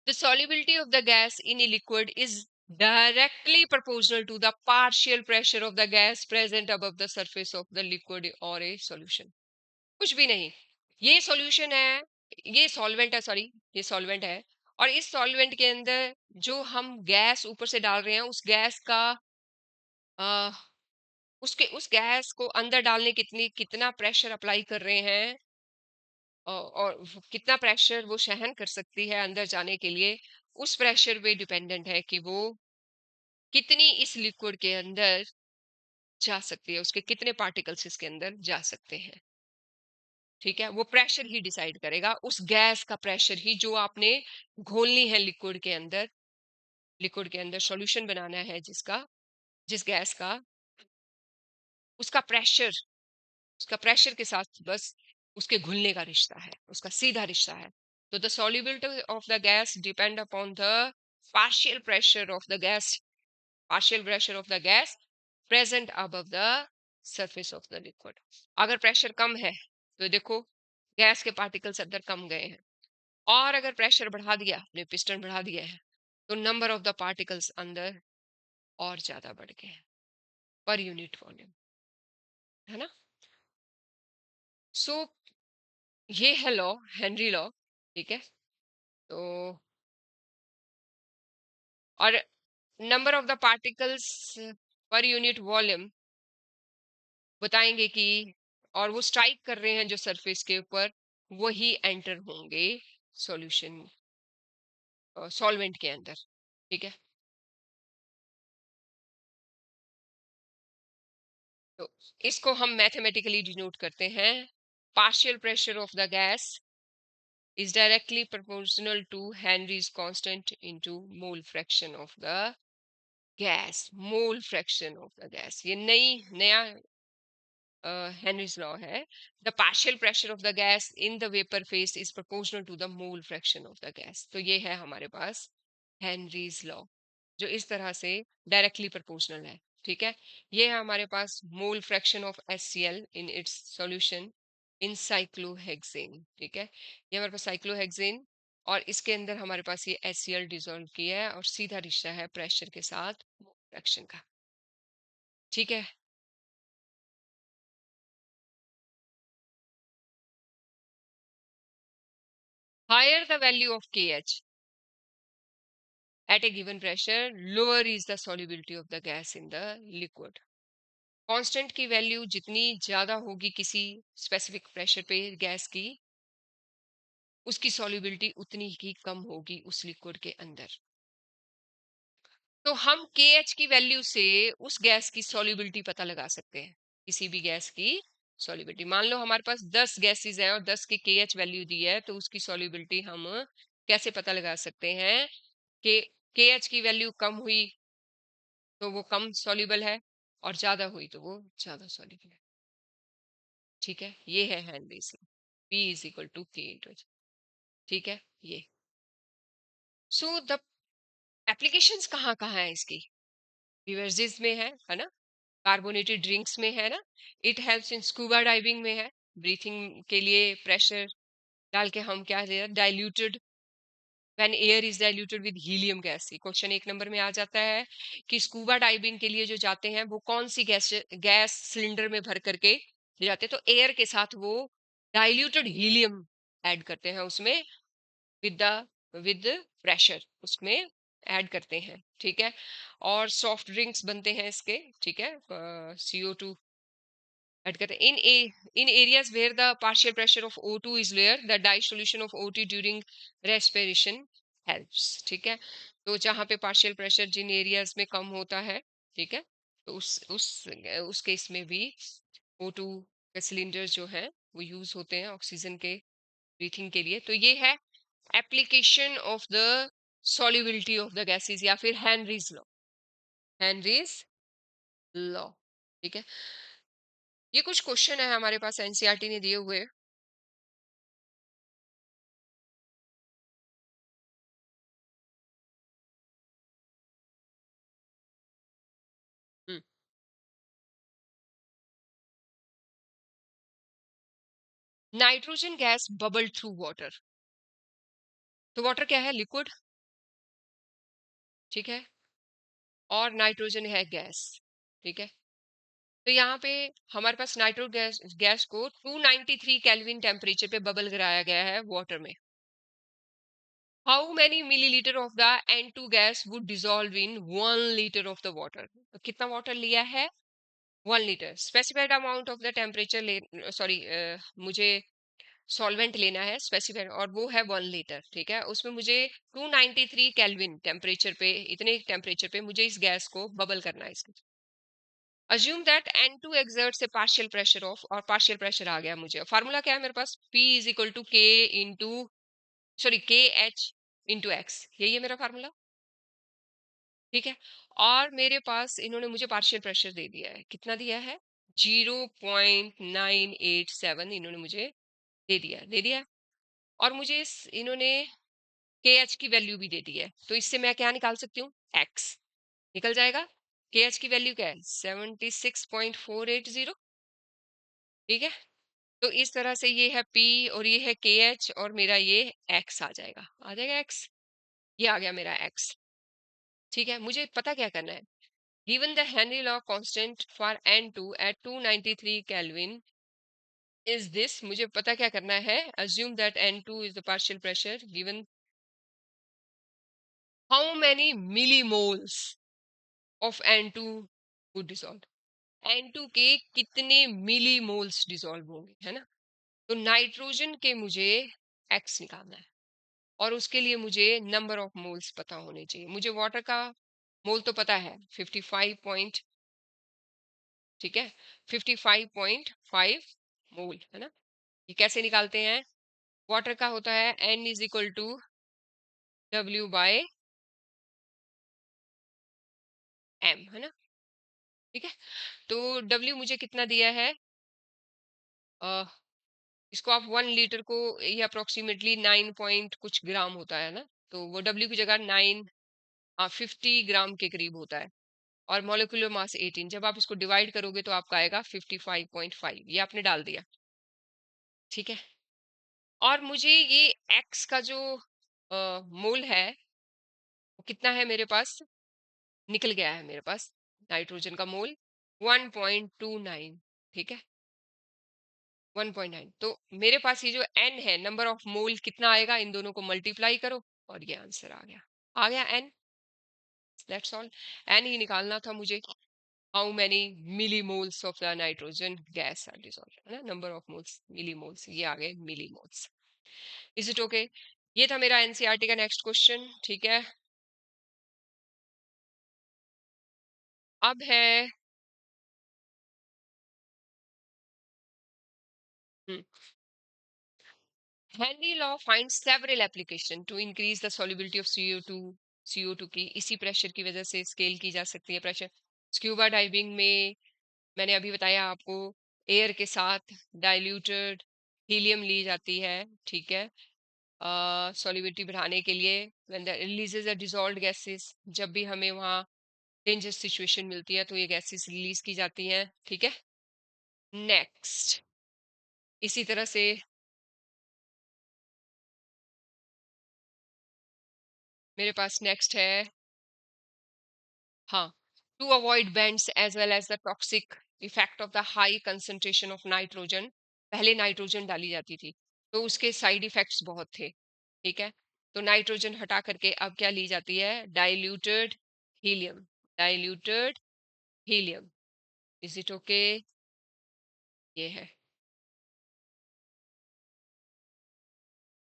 the solubility of the gas in a liquid is directly proportional to the partial pressure of the gas present above the surface of the liquid or a solution। कुछ भी नहीं, ये solution है, ये solvent है, sorry, ये solvent है। और इस सॉल्वेंट के अंदर जो हम गैस ऊपर से डाल रहे हैं, उस गैस का आ, उसके उस गैस को अंदर डालने कितना प्रेशर अप्लाई कर रहे हैं, और कितना प्रेशर वो सहन कर सकती है अंदर जाने के लिए, उस प्रेशर पे डिपेंडेंट है कि वो कितनी इस लिक्विड के अंदर जा सकती है, उसके कितने पार्टिकल्स इसके अंदर जा सकते हैं। ठीक है? वो प्रेशर ही डिसाइड करेगा, उस गैस का प्रेशर ही, जो आपने घोलनी है लिक्विड के अंदर, लिक्विड के अंदर सॉल्यूशन बनाना है जिसका, जिस गैस का, उसका प्रेशर, उसका प्रेशर के साथ बस उसके घुलने का रिश्ता है, उसका सीधा रिश्ता है। तो the solubility of the gas depend upon the partial pressure of the gas, partial pressure of the gas present above the surface of the liquid। अगर प्रेशर कम है तो देखो गैस के पार्टिकल्स अंदर कम गए हैं, और अगर प्रेशर बढ़ा दिया, आपने पिस्टन बढ़ा दिया है, तो नंबर ऑफ द पार्टिकल्स अंदर और ज्यादा बढ़ गए हैं पर यूनिट वॉल्यूम, है ना? सो ये है लॉ, हेनरी लॉ, ठीक है? तो और number of the particles per unit volume बताएंगे कि, और वो स्ट्राइक कर रहे हैं जो सरफेस के ऊपर, वही एंटर होंगे सॉल्यूशन, सॉल्वेंट के अंदर, ठीक है? तो इसको हम मैथमेटिकली डिनोट करते हैं, partial pressure of the gas is directly proportional to Henry's constant into mole fraction of the gas, mole fraction of the gas। ये नया Henry's law है। The partial pressure of the gas in the vapor phase is proportional to the mole fraction of the gas। तो ये है हमारे पास Henry's law, जो इस तरह से डायरेक्टली प्रोपोर्शनल है, ठीक है? ये है हमारे पास mole fraction of HCl in its solution in cyclohexane, ठीक है? ये हमारे पास साइक्लोहेक्सेन, और इसके अंदर हमारे पास ये HCl डिसॉल्व किया है, और सीधा रिश्ता है प्रेशर के साथ फ्रैक्शन का। ठीक है? Higher the value of KH at a given pressure, lower is the solubility of the gas in the liquid. Constant की वैल्यू जितनी ज्यादा होगी किसी स्पेसिफिक प्रेशर पे गैस की, उसकी सॉल्युबिलिटी उतनी ही कम होगी उस लिक्विड के अंदर। तो हम KH की वैल्यू से उस गैस की सॉल्युबिलिटी पता लगा सकते हैं, किसी भी गैस की सॉल्युबिलिटी। मान लो हमारे पास 10 गैसेस हैं और 10 की KH वैल्यू दी है, तो उसकी सॉल्युबिलिटी हम कैसे पता लगा सकते हैं कि KH की वैल्यू कम हुई तो वो कम सॉल्युबल है, और ज्यादा हुई तो वो ज्यादा सॉल्युबल है। ठीक है, ये है हेनरी से P is equal to K into H। ठीक है, ये सो द एप्लीकेशंस कहाँ कहाँ है इसकी? बिवरेजेस में है ना, कार्बोनेटेड ड्रिंक्स में है ना, it helps in scuba diving में है, ब्रीथिंग के लिए प्रेशर डाल के हम क्या दे रहे हैं, diluted when air is diluted with helium gas. Question 1 number में आ जाता है कि स्कूबा डाइविंग के लिए जो जाते हैं वो कौन सी गैस गैस सिलेंडर में भर करके ले जाते हैं, तो एयर के साथ वो डाइल्यूटेड हीलियम ऐड करते हैं उसमें, विद द विद प्रेशर उसमें ऐड करते हैं। ठीक है, और सॉफ्ट ड्रिंक्स बनते हैं इसके। ठीक है, CO2 ऐड करते हैं in areas where the partial pressure of O2 is lower, the dissolution of O2 during respiration helps। ठीक है, तो जहाँ पे पार्शियल प्रेशर जिन एरियाज में कम होता है, ठीक है, तो उस केस में भी O2 के सिलेंडर जो है वो यूज होते हैं ऑक्सीजन के ब्रीथिंग के लिए। तो ये है application of the solubility of the gases, या फिर हेनरीज लॉ। Henry's law. ठीक है, ये कुछ क्वेश्चन है हमारे पास एनसीईआरटी ने दिए हुए। Nitrogen gas bubble through water. तो वाटर क्या है? लिक्विड। ठीक है, और नाइट्रोजन है गैस। ठीक है, तो यहाँ पे हमारे पास नाइट्रो गैस गैस को 293 केल्विन टेम्परेचर पे बबल कराया गया है वाटर में। How many millilitre of the N2 gas would dissolve in 1 litre of the water? तो कितना वाटर लिया है? 1 litre. Specified amount of the temperature ले, सॉरी, मुझे सॉल्वेंट लेना है स्पेसिफाइड, और वो है 1 लीटर। ठीक है, उसमें मुझे 293 केल्विन टेम्परेचर पे, इतने टेम्परेचर पे मुझे इस गैस को बबल करना है इसके। Assume that N2 exerts a partial pressure of, और पार्शियल प्रेशर आ गया मुझे। फार्मूला क्या है मेरे पास? P is equal to K into, sorry, KH into X, यही है मेरा फार्मूला। ठीक है, और मेरे पास इन्होंने मुझे पार्शियल प्रेशर दे दिया है। कितना दिया है? 0.987 इन्होंने मुझे दे दिया। और मुझे इन्होंने KH की वैल्यू भी दे दी है, तो इससे मैं क्या निकाल सकती हूँ? X निकल जाएगा। KH की वैल्यू क्या है? 76.480। ठीक है, तो इस तरह से ये है P और ये है KH, और मेरा ये X आ जाएगा X, ये आ गया मेरा X। ठीक है, मुझे पता क्या करना है। Given the Henry law constant for N2 at 293 kelvin is this, मुझे पता क्या करना है। Assume that N2 is the partial pressure, given how many millimoles of N2 would dissolve, N2 के कितने मिलीमोल्स डिसॉल्व होंगे, है ना। तो नाइट्रोजन के मुझे X निकालना है, और उसके लिए मुझे नंबर ऑफ मोल्स पता होने चाहिए। मुझे वाटर का मोल तो पता है 55 पॉइंट, ठीक है, 55.5 मोल, है ना। ये कैसे निकालते हैं? वाटर का होता है N is equal to W by M, है ना। ठीक है, तो W मुझे कितना दिया है? इसको आप 1 लीटर को, ये अप्रोक्सीमेटली 9 पॉइंट कुछ ग्राम होता है ना, तो वो W की जगह 9, हाँ, 50 ग्राम के करीब होता है। और मोलिकुलर मास 18, जब आप इसको डिवाइड करोगे तो आपका आएगा 55.5, ये आपने डाल दिया। ठीक है, और मुझे ये X का जो मोल है वो कितना है मेरे पास? निकल गया है मेरे पास नाइट्रोजन का मोल 1.29, ठीक है, 1.9। तो मेरे पास ये जो n है, नंबर ऑफ मोल कितना आएगा, इन दोनों को मल्टीप्लाई करो और ये आंसर आ गया n। That's all. n ही निकालना था मुझे। How many millimoles of the nitrogen gas are dissolved, है ना, number of moles, millimoles, ये आ गए millimoles. Is it okay? ये था मेरा एनसीईआरटी का नेक्स्ट क्वेश्चन, ठीक है। अब है Henry law find several application to increase the solubility of CO2 की इसी प्रेशर की वजह से स्केल की जा सकती है प्रेशर। स्क्यूबा डाइविंग में मैंने अभी बताया आपको, एयर के साथ डाइल्यूटेड हीलियम ली जाती है, ठीक है, सॉल्युबिलिटी बढ़ाने के लिए। When the releases a dissolved gases, जब भी हमें वहाँ डेंजर सिचुएशन मिलती है तो ये गैसेस रिलीज की जाती हैं, ठीक है। नेक्स्ट, इसी तरह से मेरे पास नेक्स्ट है, हाँ, to avoid bends as well as the toxic effect of the high concentration of nitrogen. पहले नाइट्रोजन डाली जाती थी तो उसके साइड इफेक्ट्स बहुत थे, ठीक है। तो नाइट्रोजन हटा करके अब क्या ली जाती है, diluted helium, diluted helium. Is it okay? ये है,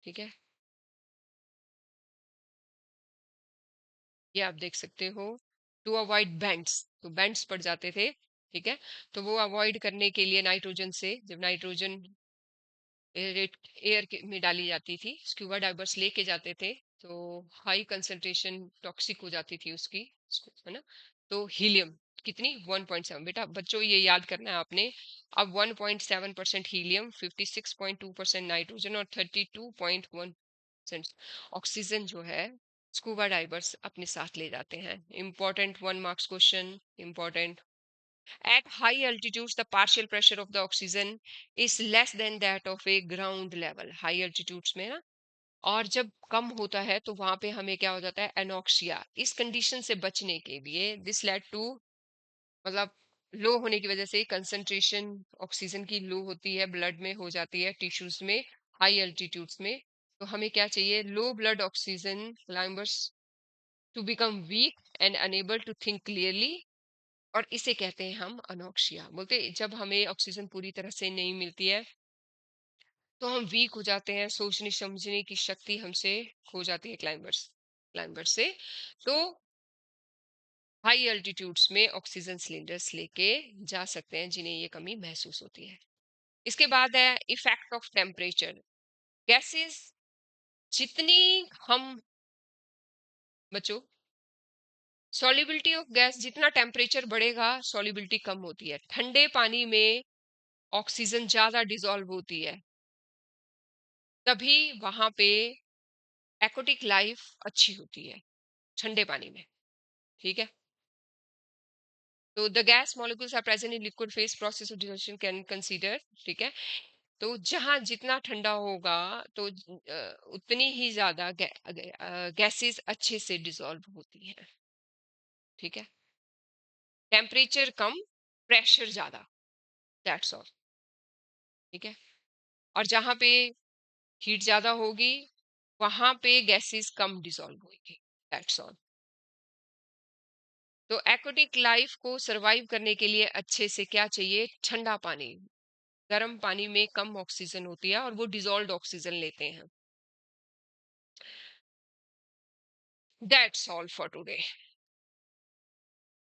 ठीक है, ये आप देख सकते हो। टू अवॉइड बेंड्स, तो बेंड्स पड़ जाते थे, ठीक है, तो वो अवॉइड करने के लिए नाइट्रोजन से, जब नाइट्रोजन एयर में डाली जाती थी, स्क्यूबा डाइवर्स लेके जाते थे, तो हाई कंसंट्रेशन टॉक्सिक हो जाती थी उसकी, है ना। तो हीलियम कितनी, 1.7, बेटा बच्चों ये याद करना है आपने। अब 1.7% हीलियम, 56.2% नाइट्रोजन और 32.1% ऑक्सीजन जो है स्कूबा डाइवर्स अपने साथ ले जाते हैं। Important 1 marks question, important. At high altitudes, the partial pressure of the oxygen is less than that of a ground level. High altitudes में ना, और जब कम होता है तो वहां पे हमें क्या हो जाता है, एनोक्सिया। इस कंडीशन से बचने के लिए दिस लेड टू, मतलब लो होने की वजह से कंसंट्रेशन ऑक्सीजन की लो होती है, ब्लड में हो जाती है, टिश्यूज में, हाई एल्टीट्यूड्स में। तो हमें क्या चाहिए, low blood oxygen climbers to become weak and unable to think clearly, और इसे कहते हैं हम अनोक्सिया। बोलते जब हमें ऑक्सीजन पूरी तरह से नहीं मिलती है तो हम वीक हो जाते हैं, सोचने समझने की शक्ति हमसे खो जाती है, क्लाइंबर्स से। तो हाई अल्टीट्यूड्स में ऑक्सीजन सिलेंडर्स लेके जा सकते हैं जिन्हें ये कमी महसूस होती है। इसके बाद है इफेक्ट ऑफ टेम्परेचर। गैसेस जितनी हम, बच्चों, सॉल्युबिलिटी ऑफ गैस, जितना टेम्परेचर बढ़ेगा सॉल्युबिलिटी कम होती है। ठंडे पानी में ऑक्सीजन ज्यादा डिसॉल्व होती है, तभी वहां पे एक्वाटिक लाइफ अच्छी होती है, ठंडे पानी में, ठीक है। तो the gas molecules are present in liquid phase process of dissociation can consider, ठीक है। तो जहां जितना ठंडा होगा तो उतनी ही ज्यादा गैसेस अच्छे से डिसॉल्व होती हैं, ठीक है। टेम्परेचर कम, प्रेशर ज्यादा, दैट्स ऑल, ठीक है। और जहां पे हीट ज्यादा होगी वहां पे गैसेस कम डिसॉल्व होगी, दैट्स ऑल। तो एक्वाटिक लाइफ को सरवाइव करने के लिए अच्छे से क्या चाहिए, ठंडा पानी। गर्म पानी में कम ऑक्सीजन होती है और वो डिसॉल्व्ड ऑक्सीजन लेते हैं। That's all for today.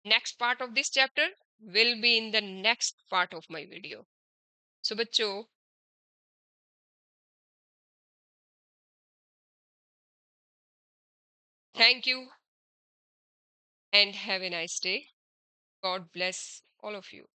Next part of this chapter will be in the next part of my video. So बच्चों, thank you and have a nice day. God bless all of you.